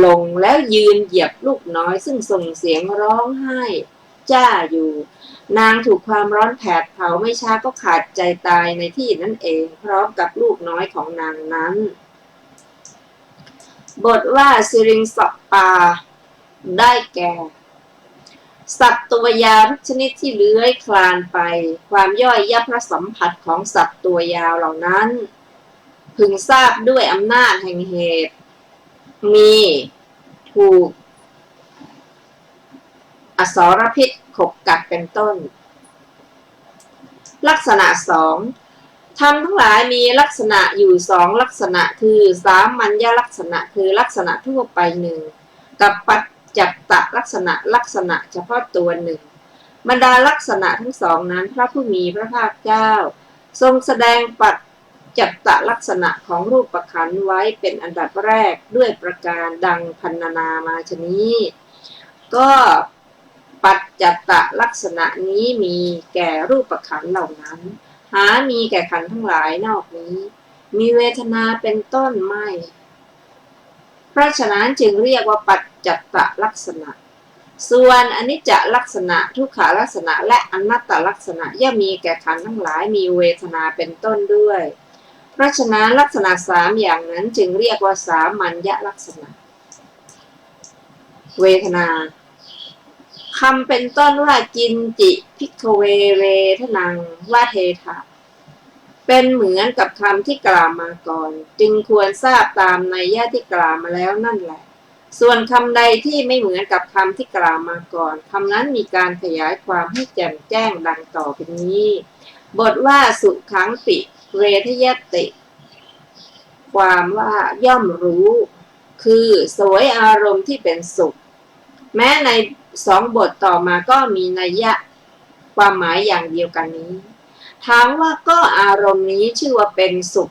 ลงแล้วยืนเหยียบลูกน้อยซึ่งส่งเสียงร้องไห้จ้าอยู่นางถูกความร้อนแผดเผาไม่ช้าก็ขาดใจตายในที่นั่นเองพร้อมกับลูกน้อยของนางนั้นบทว่าสิริงสัปปาได้แก่สัตว์ตัวยาวทุกชนิดที่เลื้อยคลานไปความย่อยยับพระสัมผัสของสัตว์ตัวยาวเหล่านั้นพึงทราบด้วยอำนาจแห่งเหตุมีถูกอสรพิษขบกัดเป็นต้นลักษณะสองธรรมทั้งหลายมีลักษณะอยู่สองลักษณะคือสามัญญลักษณะคือลักษณะทั่วไปหนึ่งกับปัจจัตตลักษณะเฉพาะตัวหนึ่งบรรดาลักษณะทั้งสองนั้นพระผู้มีพระภาคเจ้าทรงแสดงปัจจัตตลักษณะของรูปขันธ์ไว้เป็นอันดับแรกด้วยประการดังพรรณนามาชนี้ก็ปัจจัตตลักษณะนี้มีแก่รูปขันธ์เหล่านั้นหามีแก่ขันธ์ทั้งหลายนอกนี้มีเวทนาเป็นต้นไม่เพราะฉะนั้นจึงเรียกว่าปัจจัตตลักษณะส่วนอนิจจลักษณะทุกขลักษณะและอนัตตลักษณะย่อมมีแก่ขันธ์ทั้งหลายมีเวทนาเป็นต้นด้วยเพราะฉะนั้นลักษณะสามอย่างนั้นจึงเรียกว่าสามัญญลักษณะเวทนาคำเป็นต้นว่ากินจิภิกขเวเวทนังว่าเทถะเป็นเหมือนกับคำที่กล่าวมาก่อนจึงควรทราบตามนัยยะที่กล่าวมาแล้วนั่นแหละส่วนคำใดที่ไม่เหมือนกับคำที่กล่าวมาก่อนคำนั้นมีการขยายความให้แจ่มแจ้งดังต่อไปนี้บทว่าสุขังปิเวทยติความว่าย่อมรู้คือสวยอารมณ์ที่เป็นสุขแม้ในสองบทต่อมาก็มีนัยยะความหมายอย่างเดียวกันนี้ถามว่าก็อารมณ์นี้ชื่อว่าเป็นสุข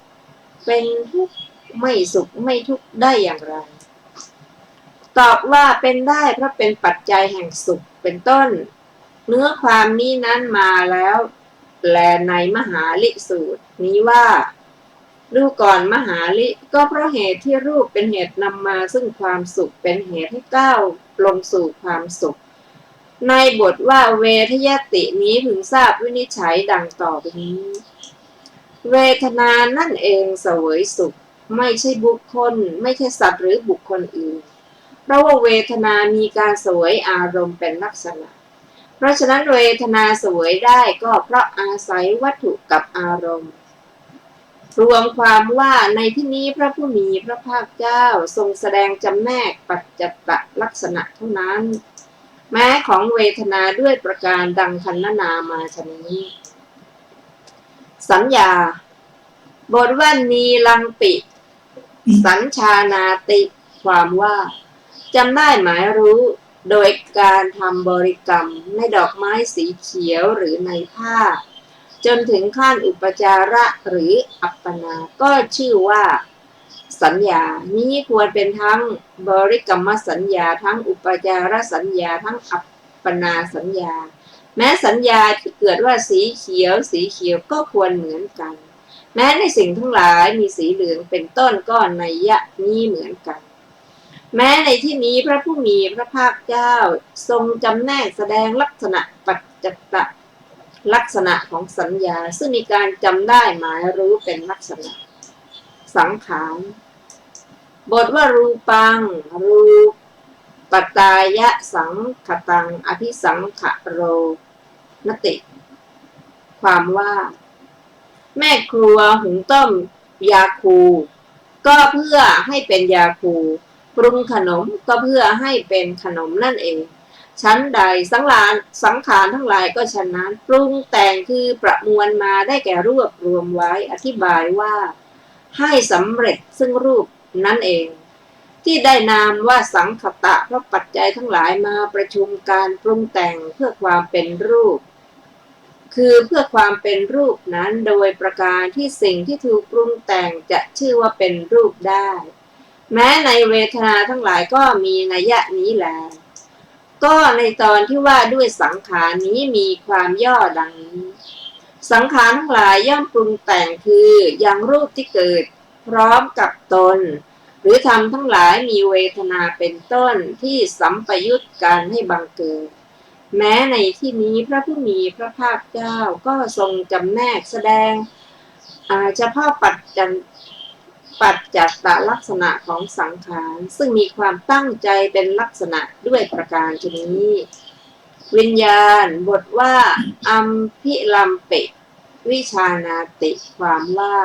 เป็นทุกข์ไม่สุขไม่ทุกข์ได้อย่างไรตอบว่าเป็นได้เพราะเป็นปัจจัยแห่งสุขเป็นต้นเนื้อความนี้นั้นมาแล้วแลในมหาลิสูตรนี้ว่าดูก่อนมหาลิก็เพราะเหตุที่รูปเป็นเหตุนำมาซึ่งความสุขเป็นเหตุให้ก้าวลงสู่ความสุขในบทว่าเวทยตินี้พึงทราบวินิจฉัยดังต่อไปนี้เวทนานั่นเองเสวยสุขไม่ใช่บุคคลไม่ใช่สัตว์หรือบุคคลอื่นเพราะว่าเวทนามีการเสวยอารมณ์เป็นลักษณะเพราะฉะนั้นเวทนาเสวยได้ก็เพราะอาศัยวัตถุกับอารมณ์รวมความว่าในที่นี้พระผู้มีพระภาคเจ้าทรงแสดงจำแนกปัจจัตตลักษณะเท่านั้นแม้ของเวทนาด้วยประการดังพรรณนามาชนี้สัญญาบทว่านีลังปิสัญชานาติความว่าจำได้หมายรู้โดยการทำบริกรรมในดอกไม้สีเขียวหรือในผ้าจนถึงขั้นอุปจาระหรืออัปปนาก็ชื่อว่าสัญญานี้ควรเป็นทั้งบริกรรมสัญญาทั้งอุปจารสัญญาทั้งอัปปนาสัญญาแม้สัญญาที่เกิดว่าสีเขียวก็ควรเหมือนกันแม้ในสิ่งทั้งหลายมีสีเหลืองเป็นต้นก็นัยยะนี้เหมือนกันแม้ในที่นี้พระผู้มีพระภาคเจ้าทรงจำแนกแสดงลักษณะปัจจัตตลักษณะของสัญญาซึ่งมีการจำได้หมายรู้เป็นลักษณะสังขารบทว่ารูปังรูปตายะสังขตังอภิสังขโรนติความว่าแม่ครัวหุงต้ม ยาคูก็เพื่อให้เป็นยาคูปรุงขนมก็เพื่อให้เป็นขนมนั่นเองชั้นใดสังขารทั้งหลายก็ฉะนั้นปรุงแต่งคือประมวลมาได้แก่รวบรวมไว้อธิบายว่าให้สำเร็จซึ่งรูปนั่นเองที่ได้นามว่าสังคตะเพราะปัจจัยทั้งหลายมาประชุมการปรุงแต่งเพื่อความเป็นรูปคือเพื่อความเป็นรูปนั้นโดยประการที่สิ่งที่ถูกปรุงแต่งจะชื่อว่าเป็นรูปได้แม้ในเวทนาทั้งหลายก็มีนัยยะนี้แลก็ในตอนที่ว่าด้วยสังขารนี้มีความย่อดังนี้สังขารทั้งหลายย่อมปรุงแต่งคืออย่างรูปที่เกิดพร้อมกับตนหรือธรรมทั้งหลายมีเวทนาเป็นต้นที่สัมปยุตกันให้บังเกิดแม้ในที่นี้พระผู้มีพระภาคเจ้าก็ทรงจำแนกแสดงเฉพาะปัจจัตตลักษณะของสังขารซึ่งมีความตั้งใจเป็นลักษณะด้วยประการชนี้วิญญาณบทว่าอัมพิลัมเปวิชานาติความว่า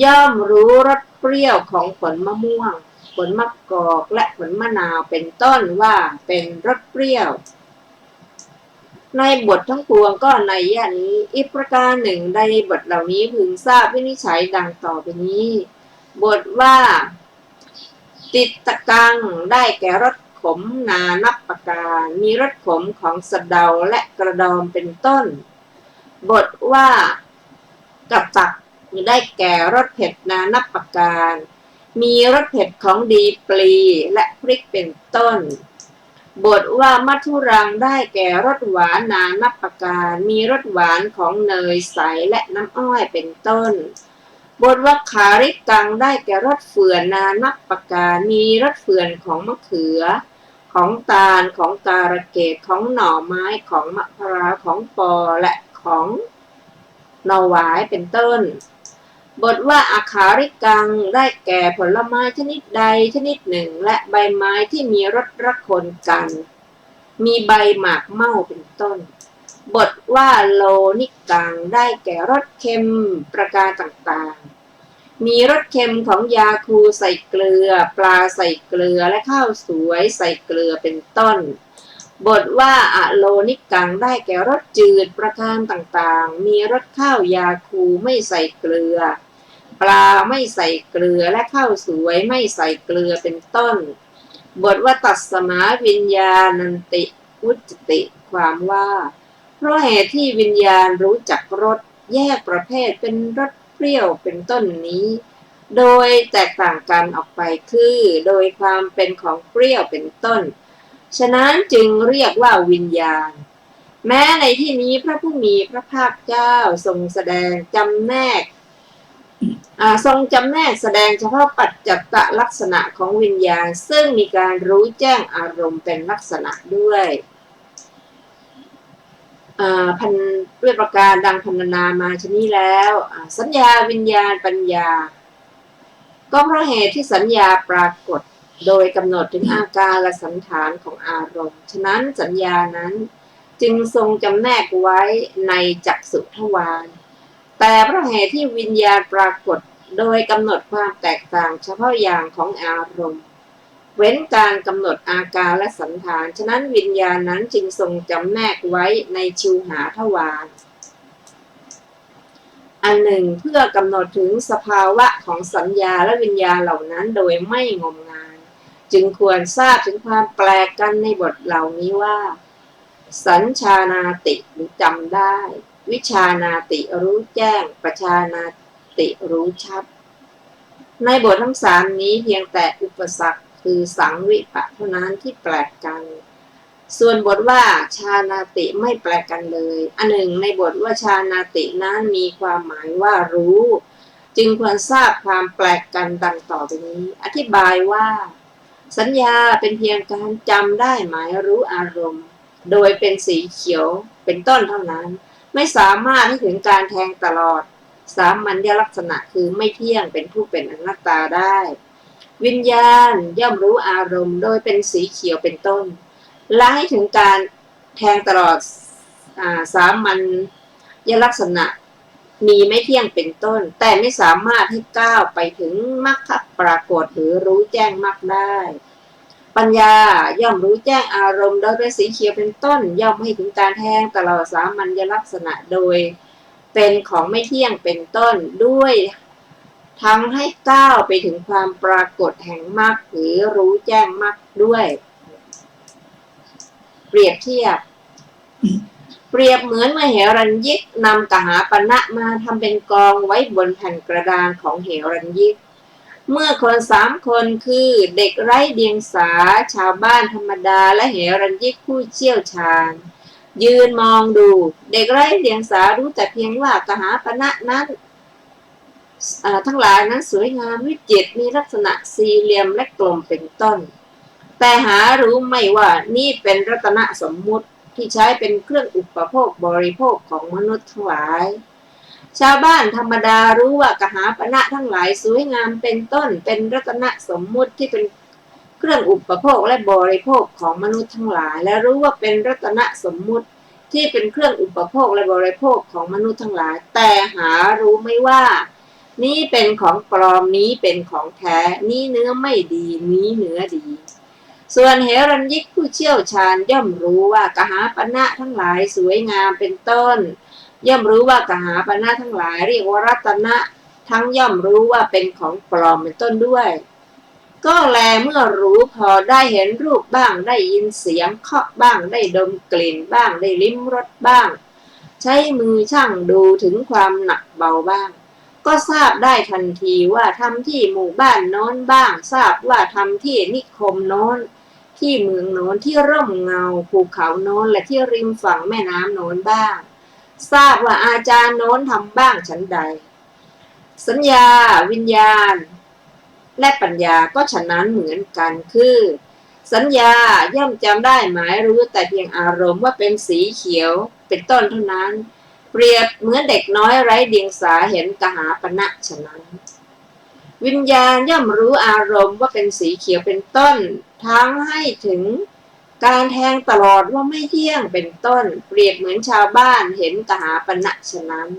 ย่อมรู้รสเปรี้ยวของผลมะม่วงผลมะกอกและผลมะนาวเป็นต้นว่าเป็นรสเปรี้ยวในบททั้งปวงก็ในย่านี้อีกประการหนึ่งในบทเหล่านี้พึงทราบวินิจฉัยดังต่อไปนี้บทว่าติตกังได้แก่รสขมนานับประการมีรสขมของสะเดาและกระดอมเป็นต้นบทว่ากัปตักได้แก่รสเผ็ดนานับประการมีรสเผ็ดของดีปลีและพริกเป็นต้นบทว่ามัทุรังได้แก่รสหวานนานับประการมีรสหวานของเนยใสและน้ำอ้อยเป็นต้นบทว่าขาริกังได้แก่รสเฟื่อนนานับประการมีรสเฟื่อนของมะเขือของตาลของการะเกดของหน่อไม้ของมะพร้าวของปอและของหน่อหวายเป็นต้นบทว่าอาคาริกังได้แก่ผลไม้ชนิดใดชนิดหนึ่งและใบไม้ที่มีรสระคนกันมีใบหมากเม่าเป็นต้นบทว่าโลนิกังได้แก่รสเค็มประการต่างๆมีรสเค็มของยาคูใส่เกลือปลาใส่เกลือและข้าวสวยใส่เกลือเป็นต้นบทว่าอะโลนิกังได้แก่รสจืดประการต่างๆมีรสข้าวยาคูไม่ใส่เกลือปลาไม่ใส่เกลือและข้าวสวยไม่ใส่เกลือเป็นต้นบทว่าตัสสมาวิญญาณันติวุจติความว่าเพราะเหตุที่วิญญาณรู้จักรสแยกประเภทเป็นรสเปรี้ยวเป็นต้นนี้โดยแตกต่างกันออกไปคือโดยความเป็นของเปรี้ยวเป็นต้นฉะนั้นจึงเรียกว่าวิญญาณแม้ในที่นี้พระผู้มีพระภาคเจ้าทรงแสดงจำแนกแสดงเฉพาะปัจจัตตลักษณะของวิญญาณซึ่งมีการรู้แจ้งอารมณ์เป็นลักษณะด้วยด้วยประการดังพรรณนามาชนี้แล้วสัญญาวิญญาณปัญญาก็เพราะเหตุที่สัญญาปรากฏโดยกำหนดถึงอาการและสันฐานของอารมณ์ฉะนั้นสัญญานั้นจึงทรงจำแนกไว้ในจักษุทวารแต่เพราะเหตุที่วิญญาณปรากฏโดยกำหนดความแตกต่างเฉพาะอย่างของอารมณ์เว้นการกำหนดอาการและสันฐานฉะนั้นวิญญาณนั้นจึงทรงจำแนกไว้ในชิวหาทวารอันหนึ่งเพื่อกำหนดถึงสภาวะของสัญญาและวิญญาณเหล่านั้นโดยไม่งมงายจึงควรทราบถึงความแปลกกันในบทเหล่านี้ว่าสัญชานาติหรือจำได้วิชานาติรู้แจ้งปัจชานาติรู้ชัดในบททั้งสามนี้เพียงแต่อุปสรรคคือสังวิปะเท่านั้นที่แปลกกันส่วนบทว่าชานาติไม่แปลกกันเลยอันหนึ่งในบทว่าชานาตินั้นมีความหมายว่ารู้จึงควรทราบความแปลกกันดังต่อไปนี้อธิบายว่าสัญญาเป็นเพียงการจำได้หมายรู้อารมณ์โดยเป็นสีเขียวเป็นต้นเท่านั้นไม่สามารถให้ถึงการแทงตลอดสามัญลักษณะคือไม่เที่ยงเป็นทุกข์เป็นอนัตตาได้วิญญาณย่อมรู้อารมณ์โดยเป็นสีเขียวเป็นต้นและให้ถึงการแทงตลอดสามัญลักษณะ มีไม่เที่ยงเป็นต้นแต่ไม่สามารถให้ก้าวไปถึงมรรคปรากฏหรือรู้แจ้งมรรคได้ปัญญาย่อมรู้แจ้งอารมณ์โดยเป็นสีเขียวเป็นต้นย่อมให้ถึงการแทงตลอดสามัญลักษณะโดยเป็นของไม่เที่ยงเป็นต้นด้วยทั้งให้ก้าวไปถึงความปรากฏแห่งมรรคหรือรู้แจ้งมรรคด้วยเปรียบเทียบเหมือนเมื่อเหรัญญิกนำกหาปณะมาทำเป็นกองไว้บนแผ่นกระดานของเหรัญญิกเมื่อคน3 คนคือเด็กไร้เดียงสาชาวบ้านธรรมดาและเหรัญญิกผู้เชี่ยวชาญยืนมองดูเด็กไร้เดียงสารู้แต่เพียงว่ากหาปณะนั้นทั้งหลายนั้นสวยงามวิจิตรมีลักษณะสี่เหลี่ยมและกลมเป็นต้นแต่หารู้ไม่ว่านี่เป็นรัตนสมมุติที่ใช้เป็นเครื่องอุปโภคบริโภคของมนุษย์ทั้งหลายชาวบ้านธรรมดารู้ว่ากหาปณะทั้งหลายสวยงามเป็นต้นเป็นรัตนสมมุติที่เป็นเครื่องอุปโภคและบริโภคของมนุษย์ทั้งหลายและรู้ว่าเป็นรัตนสมมุติที่เป็นเครื่องอุปโภคและบริโภคของมนุษย์ทั้งหลายแต่หารู้ไม่ว่านี้เป็นของปลอมนี้เป็นของแท้นี้เนื้อไม่ดีนี้เนื้อดีส่วนเหรัญญิกผู้เชี่ยวชาญย่อมรู้ว่ากหาปณะทั้งหลายสวยงามเป็นต้นย่อมรู้ว่ากหาปณะทั้งหลายเรียกว่ารัตนะทั้งย่อมรู้ว่าเป็นของปลอมเป็นต้นด้วยก็แลเมื่อรู้พอได้เห็นรูปบ้างได้ยินเสียงเคาะบ้างได้ดมกลิ่นบ้างได้ลิ้มรสบ้างใช้มือชั่งดูถึงความหนักเบาบ้างก็ทราบได้ทันทีว่าทำที่หมู่บ้านโน้นบ้างทราบว่าทำที่นิคมโน้นที่เมืองโน้นที่ร่มเงาภูเขาโน้นและที่ริมฝั่งแม่น้ำโน้นบ้างทราบว่าอาจารย์โน้นทำบ้างฉันใดสัญญาวิญญาณและปัญญาก็ฉะนั้นเหมือนกันคือสัญญาย่อมจำได้หมายรู้แต่เพียงอารมณ์ว่าเป็นสีเขียวเป็นต้นเท่านั้นเปรียบเหมือนเด็กน้อยไร้เดียงสาเห็นกหาปณะฉะนั้นวิญญาณย่อมรู้อารมณ์ว่าเป็นสีเขียวเป็นต้นทั้งให้ถึงการแทงตลอดว่าไม่เที่ยงเป็นต้นเปรียบเหมือนชาวบ้านเห็นกหาปณะฉะนั้น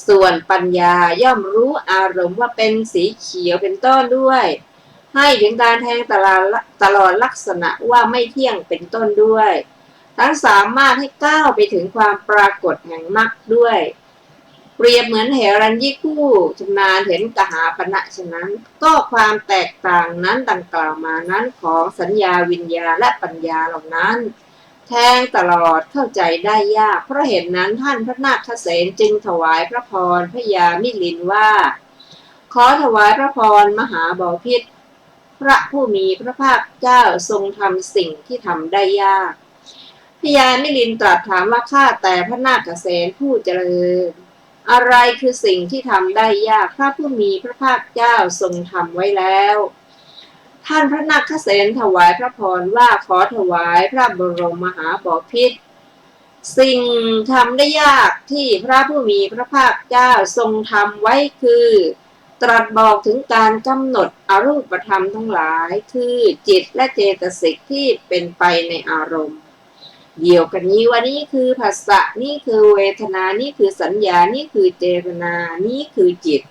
ส่วนปัญญาย่อมรู้อารมณ์ว่าเป็นสีเขียวเป็นต้นด้วยให้ถึงการแทงตลอดลักษณะว่าไม่เที่ยงเป็นต้นด้วยทั้งสามารถให้ก้าวไปถึงความปรากฏแห่งมรรคด้วยเปรียบเหมือนเหรัญญิกผู้ชำนาญเห็นกหาปณะฉะนั้นก็ความแตกต่างนั้นดังกล่าวมานั้นของสัญญาวิญญาและปัญญาเหล่านั้นแทงตลอดเข้าใจได้ยากเพราะเหตุนั้นท่านพระนาคเษนจึงถวายพระพรพระยามิลินว่าขอถวายพระพรมหาบพิตรพระผู้มีพระภาคเจ้าทรงทำสิ่งที่ทำได้ยากพระยามิลินตรัสถามว่าข้าแต่พระนาคเษนผู้เจริญอะไรคือสิ่งที่ทำได้ยากพระผู้มีพระภาคเจ้าทรงทำไว้แล้วท่านพระนาคเษนถวายพระพรว่าขอถวายพระบรมมหาบพิตรสิ่งทำได้ยากที่พระผู้มีพระภาคเจ้าทรงทำไว้คือตรัสบอกถึงการกำหนดอรูปธรรมทั้งหลายคือจิตและเจตสิกที่เป็นไปในอารมณ์เดียวกันนี้ว่านี่คือภาษะนี่คือเวทนานี่คือสัญญานี่คือเจตนานี่คือจิต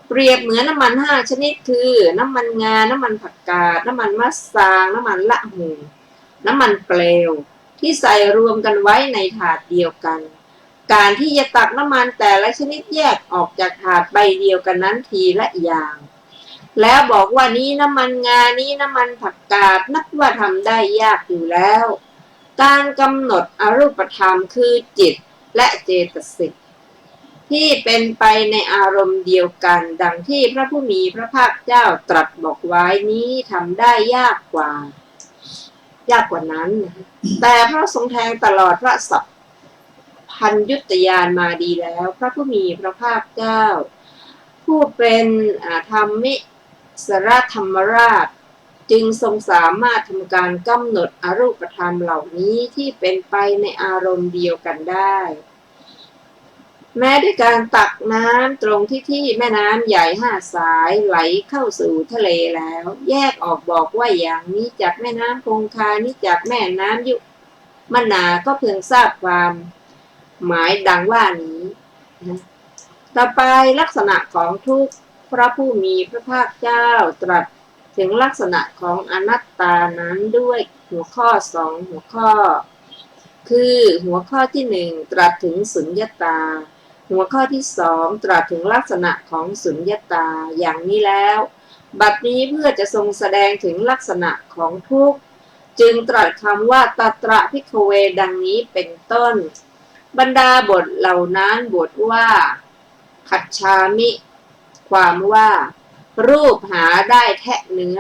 เปรียบเหมือนน้ำมัน5 ชนิดคือน้ำมันงาน้ำมันผักกาดน้ำมันมะสางน้ำมันละหูน้ำมันเปลวที่ใส่รวมกันไว้ในถาดเดียวกันการที่จะตักน้ำมันแต่ละชนิดแยกออกจากถาดใบเดียวกันนั้นทีละอย่างแล้วบอกว่านี้น้ำมันงานี้น้ำมันผักกาดนับว่าทำได้ยากอยู่แล้วการกำหนดอรูปธรรมคือจิตและเจตสิกที่เป็นไปในอารมณ์เดียวกันดังที่พระผู้มีพระภาคเจ้าตรัสบอกไว้นี้ทำได้ยากกว่านั้นแต่พระทรงแทงตลอดพระสัพพัญญุตญาณมาดีแล้วพระผู้มีพระภาคเจ้าผู้เป็นธรรมิสรธรรมราชจึงทรงสามารถทำการกำหนดอรูปธรรมเหล่านี้ที่เป็นไปในอารมณ์เดียวกันได้แม้ด้วยการตักน้ำตรงที่แม่น้ำใหญ่5 สายไหลเข้าสู่ทะเลแล้วแยกออกบอกว่าอย่างนี้จากแม่น้ำคงคานี้จากแม่น้ำยุมนาก็เพียงทราบความหมายดังว่านี้นะ ต่อไปลักษณะของทุกข์พระผู้มีพระภาคเจ้าตรัสถึงลักษณะของอนัตตานั้นด้วยหัวข้อ2หัวข้อคือหัวข้อที่1ตรัสถึงสุญญตาหัวข้อที่2ตรัสถึงลักษณะของสุญญตาอย่างนี้แล้วบัดนี้เพื่อจะทรงแสดงถึงลักษณะของทุกข์จึงตรัสคำว่าตัตระภิกขเวดังนี้เป็นต้นบรรดาบทเหล่านั้นบทว่าคัจฉามิความว่ารูปหาได้แทะเนื้อ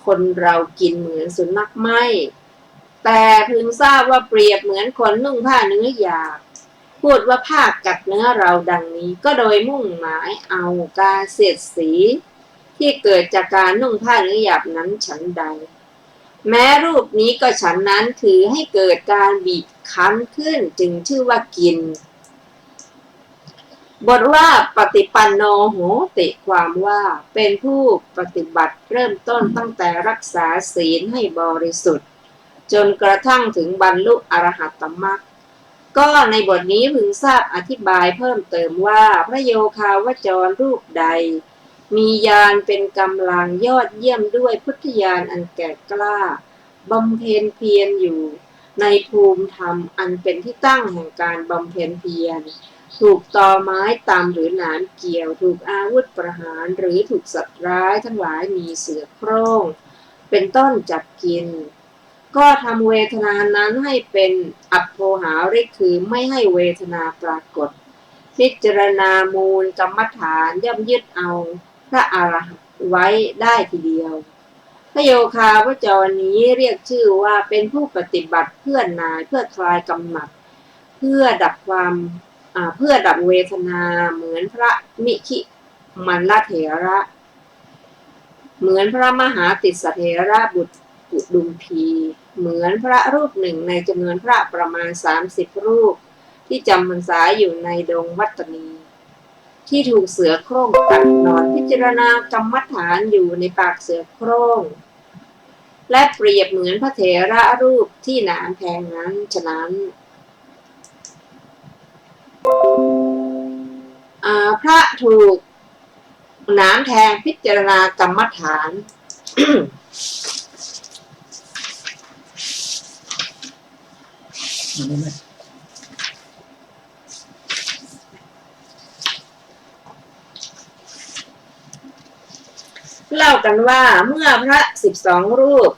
คนเรากินเหมือนสุนัขไม่แต่พึงทราบว่าเปรียบเหมือนคนนุ่งผ้าเนื้อหยาบพูดว่าผ้ากัดเนื้อเราดังนี้ก็โดยมุ่งหมายเอาการเสียดสีที่เกิดจากการนุ่งผ้าเนื้อหยาบนั้นฉันใดแม้รูปนี้ก็ฉันนั้นถือให้เกิดการบีบคั้นขึ้นจึงชื่อว่ากินบทว่าปฏิปันโนโหติความว่าเป็นผู้ปฏิบัติเริ่มต้นตั้งแต่รักษาศีลให้บริสุทธิ์จนกระทั่งถึงบรรลุอรหัตตมรรคก็ในบทนี้พึงทราบอธิบายเพิ่มเติมว่าพระโยคาวจรรูปใดมีญาณเป็นกำลังยอดเยี่ยมด้วยพุทธญาณอันแก่กล้าบำเพ็ญเพียรอยู่ในภูมิธรรมอันเป็นที่ตั้งแห่งการบำเพ็ญเพียรถูกตอไม้ตำหรือหนามเกี่ยวถูกอาวุธประหารหรือถูกสัตว์ร้ายทั้งหลายมีเสือโคร่งเป็นต้นจับกินก็ทำเวทนานั้นให้เป็นอัปโภหาริกคือไม่ให้เวทนาปรากฏพิจารณามูลกรรมฐานย่อมยึดเอาพระอรหันต์ไว้ได้ทีเดียวพระโยคาวจรนี้เรียกชื่อว่าเป็นผู้ปฏิบัติเพื่อนายเพื่อคลายกำหนัดเพื่อดับเวทนาเหมือนพระมิคิมันลเถระเหมือนพระมหาติสสเถระบุตรกุดุมพีเหมือนพระรูปหนึ่งในจำนวนพระประมาณ30รูปที่จำพรรษาอยู่ในดงวัตนีที่ถูกเสือโคร่งกัดนอนพิจารณากรรมฐานอยู่ในปากเสือโคร่งและเปรียบเหมือนพระเถระรูปที่หนามแทงนั้นฉะนั้นพระถูกหนามแทงพิจารณากรรมฐาน เล่ากันว่าเมื่อพระ12รูป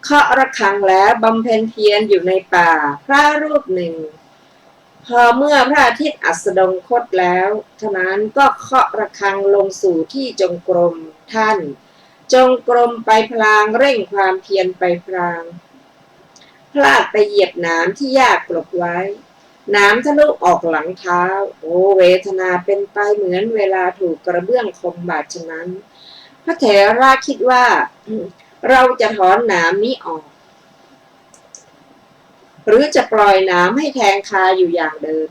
เคาะระฆังแล้วบำเพ็ญเพียรอยู่ในป่าพระรูปหนึ่งพอเมื่อพระอาทิตย์อัสดงคตแล้วเท่านั้นก็เคาะระฆังลงสู่ที่จงกรมท่านจงกรมไปพลางเร่งความเพียรไปพลางพลาดไปเหยียบหนามที่หญ้ากลบไว้หนามทะลุออกหลังเท้าโอเวทนาเป็นไปเหมือนเวลาถูกกระเบื้องคมบาดฉะนั้นพระเถระคิดว่าเราจะถอนหนามนี้ออกหรือจะปล่อยหนามให้แทงคาอยู่อย่างเดิม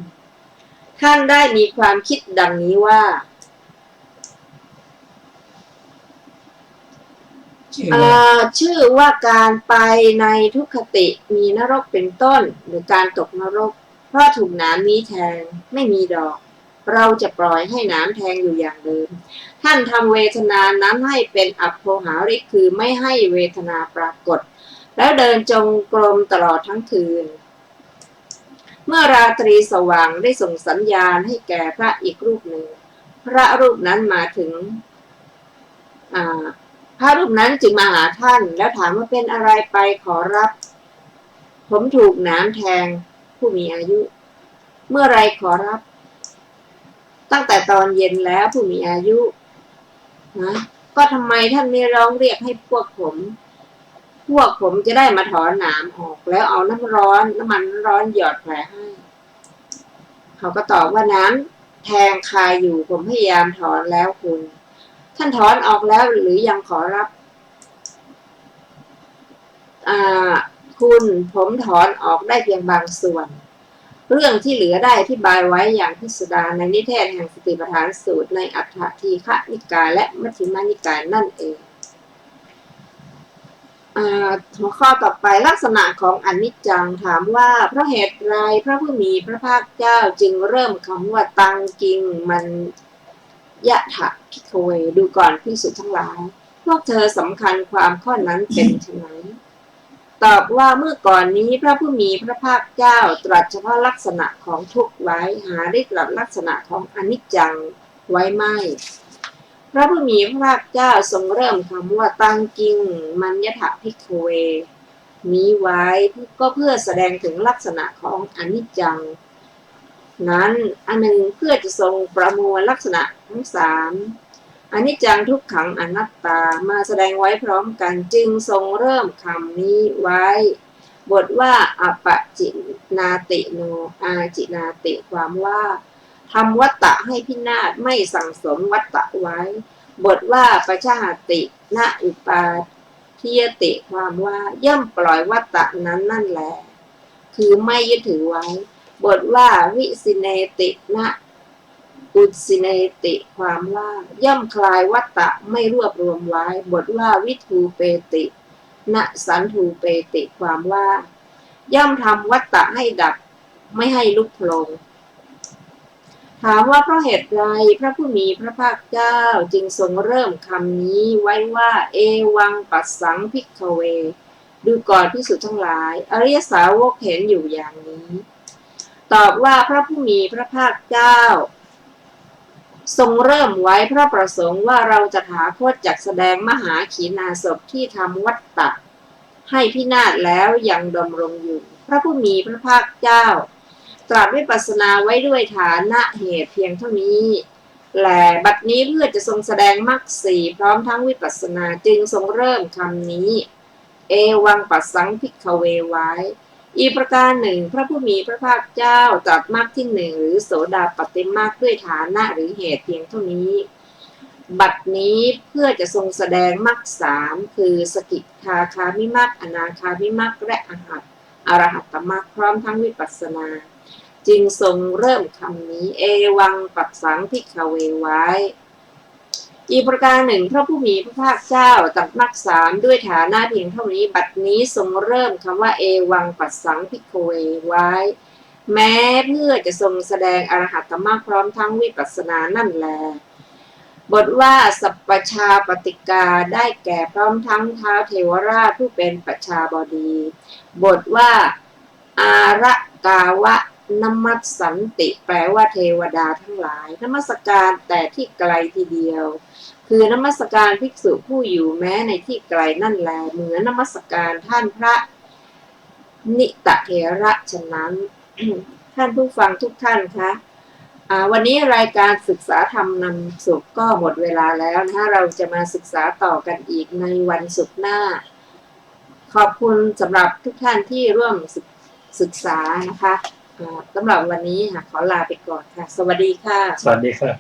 ท่านได้มีความคิดดังนี้ว่าชื่อว่าการไปในทุกขติมีนรกเป็นต้นหรือการตกนรกเพราะถูกหนามนี้แทงไม่มีดอกเราจะปล่อยให้หนามแทงอยู่อย่างเดิมท่านทำเวทนานั้นให้เป็นอัปโภหาริกคือไม่ให้เวทนาปรากฏแล้วเดินจงกรมตลอดทั้งคืนเมื่อราตรีสว่างได้ส่งสัญญาณให้แก่พระอีกรูปหนึ่งพระรูปนั้นมาถึงพระรูปนั้นจึงมาหาท่านแล้วถามว่าเป็นอะไรไปขอรับผมถูกหนามแทงผู้มีอายุเมื่อไรขอรับตั้งแต่ตอนเย็นแล้วผู้มีอายุนะก็ทำไมท่านไม่ร้องเรียกให้พวกผมจะได้มาถอนหนามออกแล้วเอาน้ำมันร้อนหยอดแผลให้เขาก็ตอบว่าน้ำแทงคาอยู่ผมพยายามถอนแล้วคุณท่านถอนออกแล้วหรือยังขอรับคุณผมถอนออกได้เพียงบางส่วนเรื่องที่เหลือได้อธิบายไว้อย่างพิสดารในนิเทศแห่งสติปัฏฐานสูตรในอัฏฐทีฆนิกายและมัชฌิมานิกายนั่นเอง หัวข้อต่อไปลักษณะของอนิจจังถามว่าเพราะเหตุไรพระผู้มีพระภาคเจ้าจึงเริ่มคำว่าตังกิงมันยะถะพิกเวดูก่อนภิกษุทั้งหลายพวกเธอสำคัญความข้อนั้นเป็นไฉนตอบว่าเมื่อก่อนนี้พระผู้มีพระภาคเจ้าตรัสเฉพาะลักษณะของทุกข์ไว้หาได้ตรัสลักษณะของอนิจจังไว้ไม่พระผู้มีพระภาคเจ้าทรงเริ่มคำว่าตังกิงมัญญถพิกเวมีไว้ก็เพื่อแสดงถึงลักษณะของอนิจจังนั้นอันหนึ่งเพื่อจะทรงประมวลลักษณะทั้งสามอนิจจังทุกขังอนัตตามาแสดงไว้พร้อมกันจึงทรงเริ่มคำนี้ไว้บทว่าอปจินาติโนอาจินาติความว่าทำวัตตะให้พินาศไม่สั่งสมวัตตะไว้บทว่าปัจฉหตินะอุปาทิยติความว่าย่อมปล่อยวัตตะนั้นนั่นแหละคือไม่ยึดถือไว้บทว่าวิสิเนตินะอุสิเนติความว่าย่อมคลายวัตตะไม่รวบรวมไว้บทว่าวิทูเปติณสันทูเปติความว่าย่อมทำวัตตะให้ดับไม่ให้ลุกโผล่ถามว่าเพราะเหตุไรพระผู้มีพระภาคเจ้าจึงทรงเริ่มคำนี้ไว้ว่าเอวังปัสสังภิกขเวดูก่อนภิกษุทั้งหลายอริยสาวกเห็นอยู่อย่างนี้ตอบว่าพระผู้มีพระภาคเจ้าทรงเริ่มไว้พระประสงค์ว่าเราจะถาคตจักแสดงมหาขีณาสพที่ทำวัตตะให้พินาศแล้วยังดำรงอยู่พระผู้มีพระภาคเจ้าตรัสวิปัสสนาไว้ด้วยฐานะเหตุเพียงเท่านี้และบัดนี้เพื่อจะทรงแสดงมรรคสี่พร้อมทั้งวิปัสสนาจึงทรงเริ่มคำนี้เอวังปัสสังภิกขเวไว้อีกประการหนึ่งพระผู้มีพระภาคเจ้าตรัสมรรคที่หนึ่งหรือโสดาปัตติมรรคด้วยฐานะหรือเหตุเพียงเท่านี้บัดนี้เพื่อจะทรงแสดงมรรคสามคือสกิทาคามิมรรคอนาคามิมรรคและอรหัตตมรรคพร้อมทั้งวิปัสสนาจึงทรงเริ่มคำนี้เอวังปัสสังภิกขเวไว้อีกประการหนึ่งพระผู้มีพระภาคเจ้าตรัสมรรคสามด้วยฐานะเพียงเท่านี้บัดนี้ทรงเริ่มคำว่าเอวังปัสสังภิกขเวไว้แม้เพื่อจะทรงแสดงอรหัตตมรรคพร้อมทั้งวิปัสสนานั่นแลบทว่าสัพปชาปฏิกาได้แก่พร้อมทั้งท้าวเทวราชผู้เป็นปัจฉาบดีบทว่าอาระกาวะนมัสสันติแปลว่าเทวดาทั้งหลายนมัสการแต่ที่ไกลทีเดียวคือนมัสการภิกษุผู้อยู่แม้ในที่ไกลนั่นแลเหมือนนมัสการท่านพระนิตเถระฉะนั้น ท่านผู้ฟังทุกท่านคะวันนี้รายการศึกษาธรรมนำสุขก็หมดเวลาแล้วนะคะเราจะมาศึกษาต่อกันอีกในวันศุกร์หน้าขอบคุณสำหรับทุกท่านที่ร่วมศึกษานะคะสำหรับวันนี้ขอลาไปก่อนค่ะสวัสดีค่ะสวัสดีครับ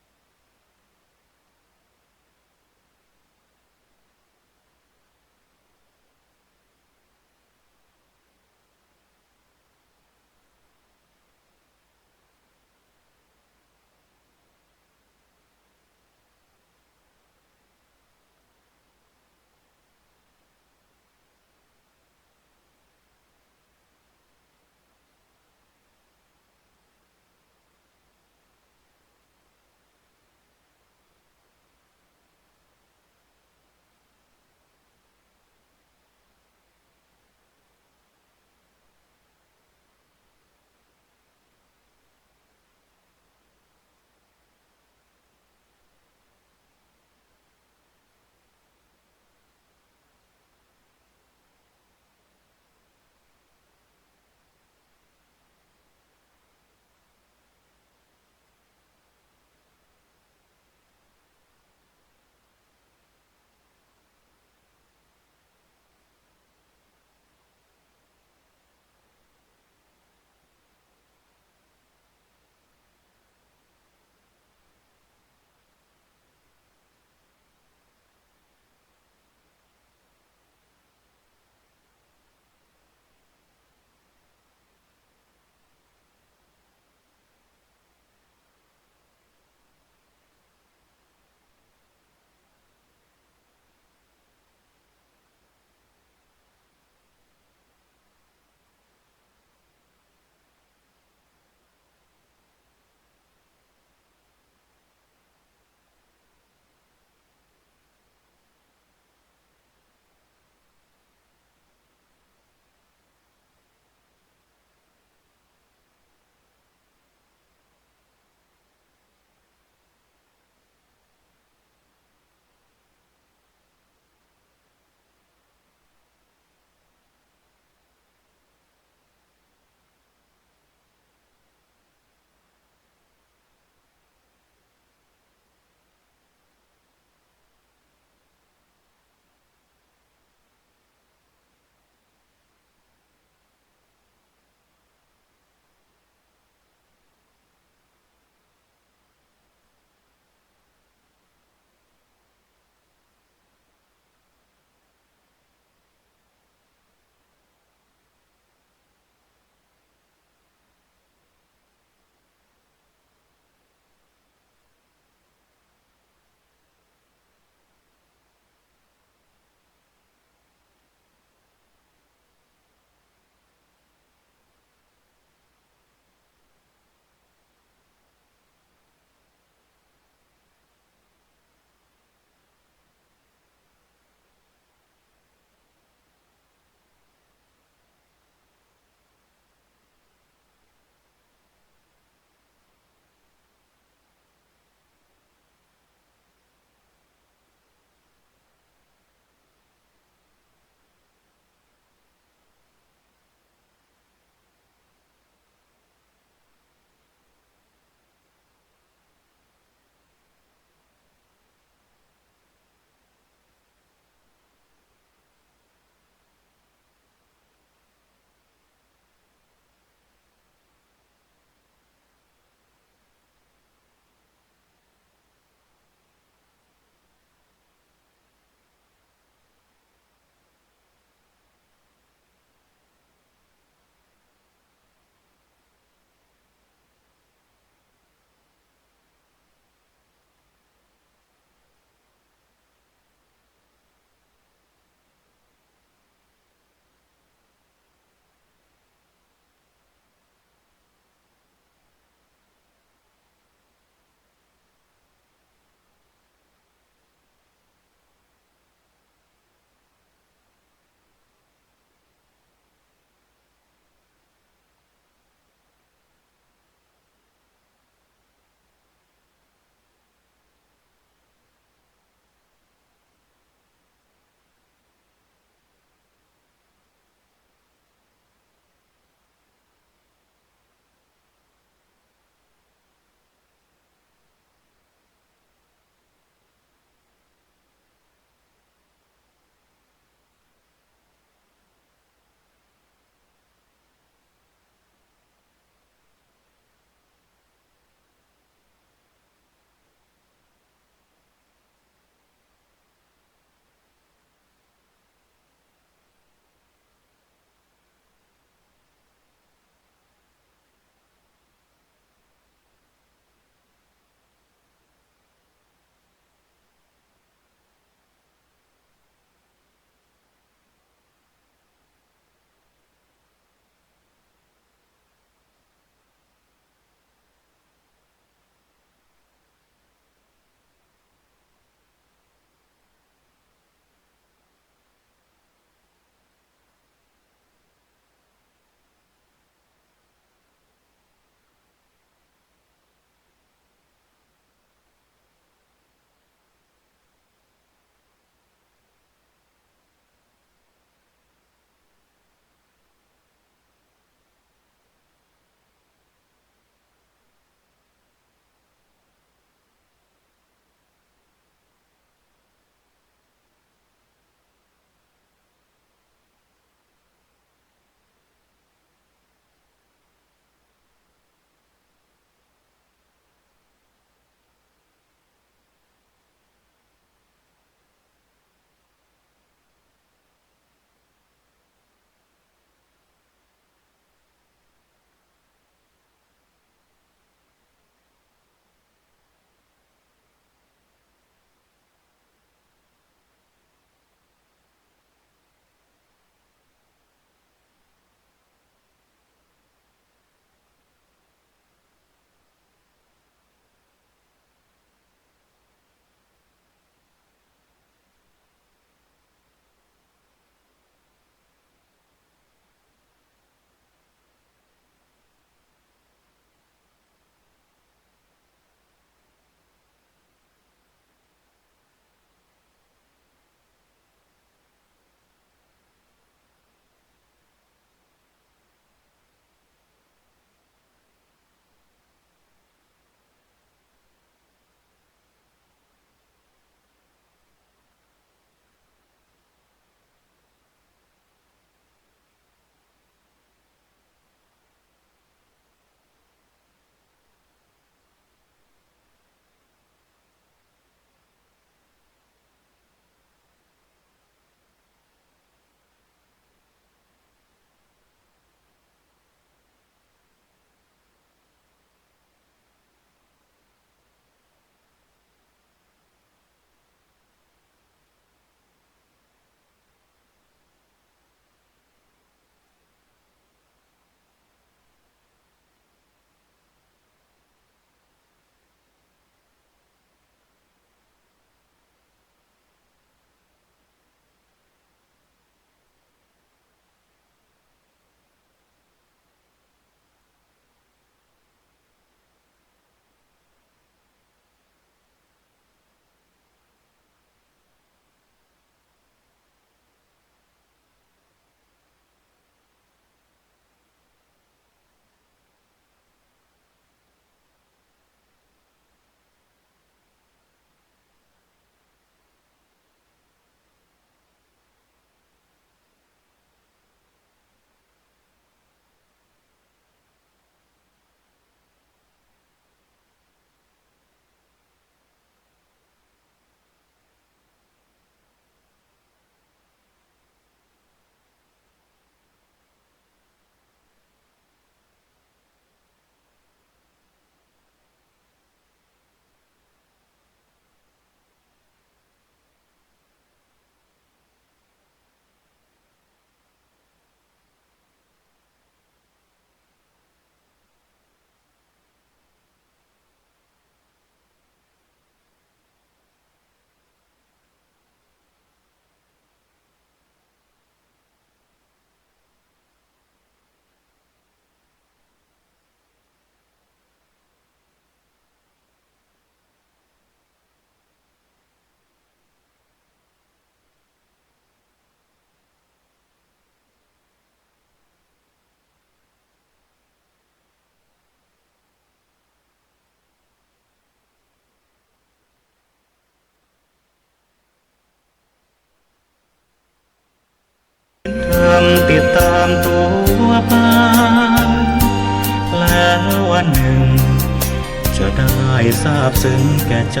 ทราบซึ้งแก่ใจ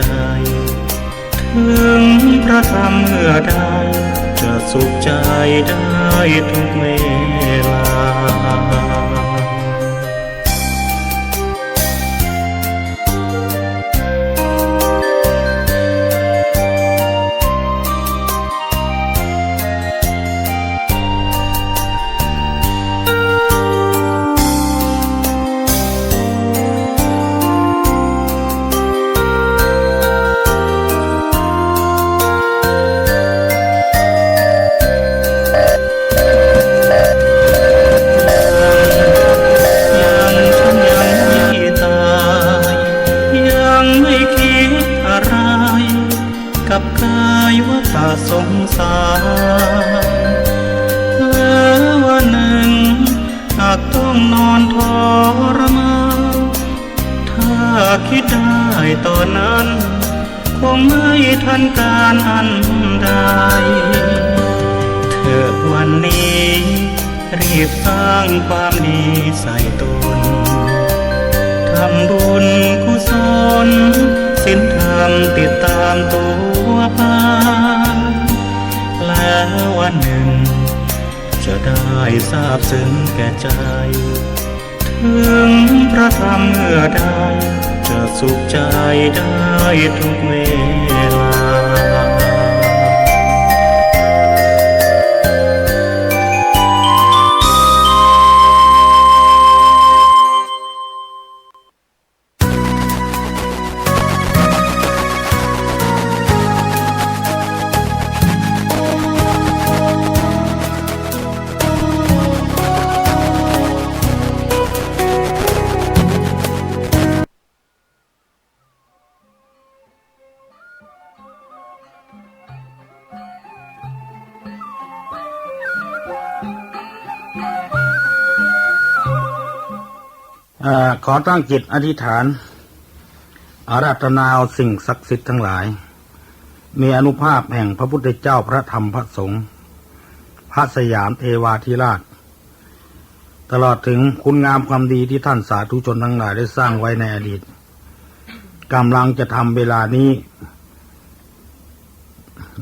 ถึงพระธรรมเมื่อใดจะสุขใจได้ทุกเวลากับกายว่าตาสงสารแล้ววันหนึ่งหากต้องนอนทรมานถ้าคิดได้ตอนนั้นคงไม่ทันการอันใดเธอวันนี้รีบสร้างความดีใส่ตนทำบุญกุศลศีลธรรมติดตามตัวไปแล้ววันหนึ่งจะได้ทราบซึ้งแก่ใจถึงพระธรรมเมื่อใดจะสุขใจได้ทุกเวลาขอตั้งจิตอธิษฐานอาราธนาสิ่งศักดิ์สิทธิ์ทั้งหลายมีอานุภาพแห่งพระพุทธเจ้าพระธรรมพระสงฆ์พระสยามเทวาธิราชตลอดถึงคุณงามความดีที่ท่านสาธุชนทั้งหลายได้สร้างไว้ในอดีตกำลังจะทำเวลานี้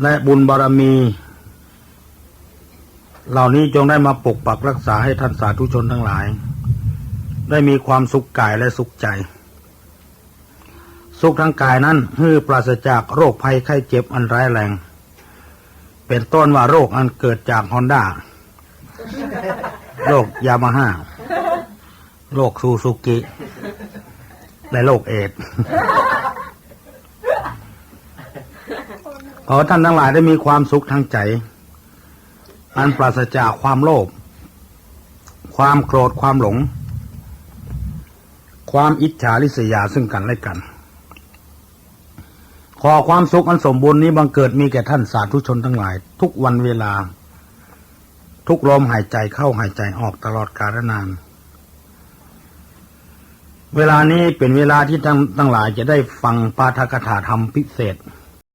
และบุญบารมีเหล่านี้จงได้มาปกปักรักษาให้ท่านสาธุชนทั้งหลายได้มีความสุขกายและสุขใจสุขทางกายนั้นคือปราศจากโรคภัยไข้เจ็บอันร้ายแรงเป็นต้นว่าโรคอันเกิดจากฮอนด้าโรคยามาฮ่าโรคซูซูกิและโรคเอดส์ขอท่านทั้งหลายได้มีความสุขทางใจอันปราศจากความโลภความโกรธความหลงความอิจฉาริษยาซึ่งกันและกันขอความสุขอันสมบูรณ์นี้บังเกิดมีแก่ท่านสาธุชนทั้งหลายทุกวันเวลาทุกลมหายใจเข้าหายใจออกตลอดกาลนานเวลานี้เป็นเวลาที่ท่านทั้งหลายจะได้ฟังปาฐกถาธรรมพิเศษ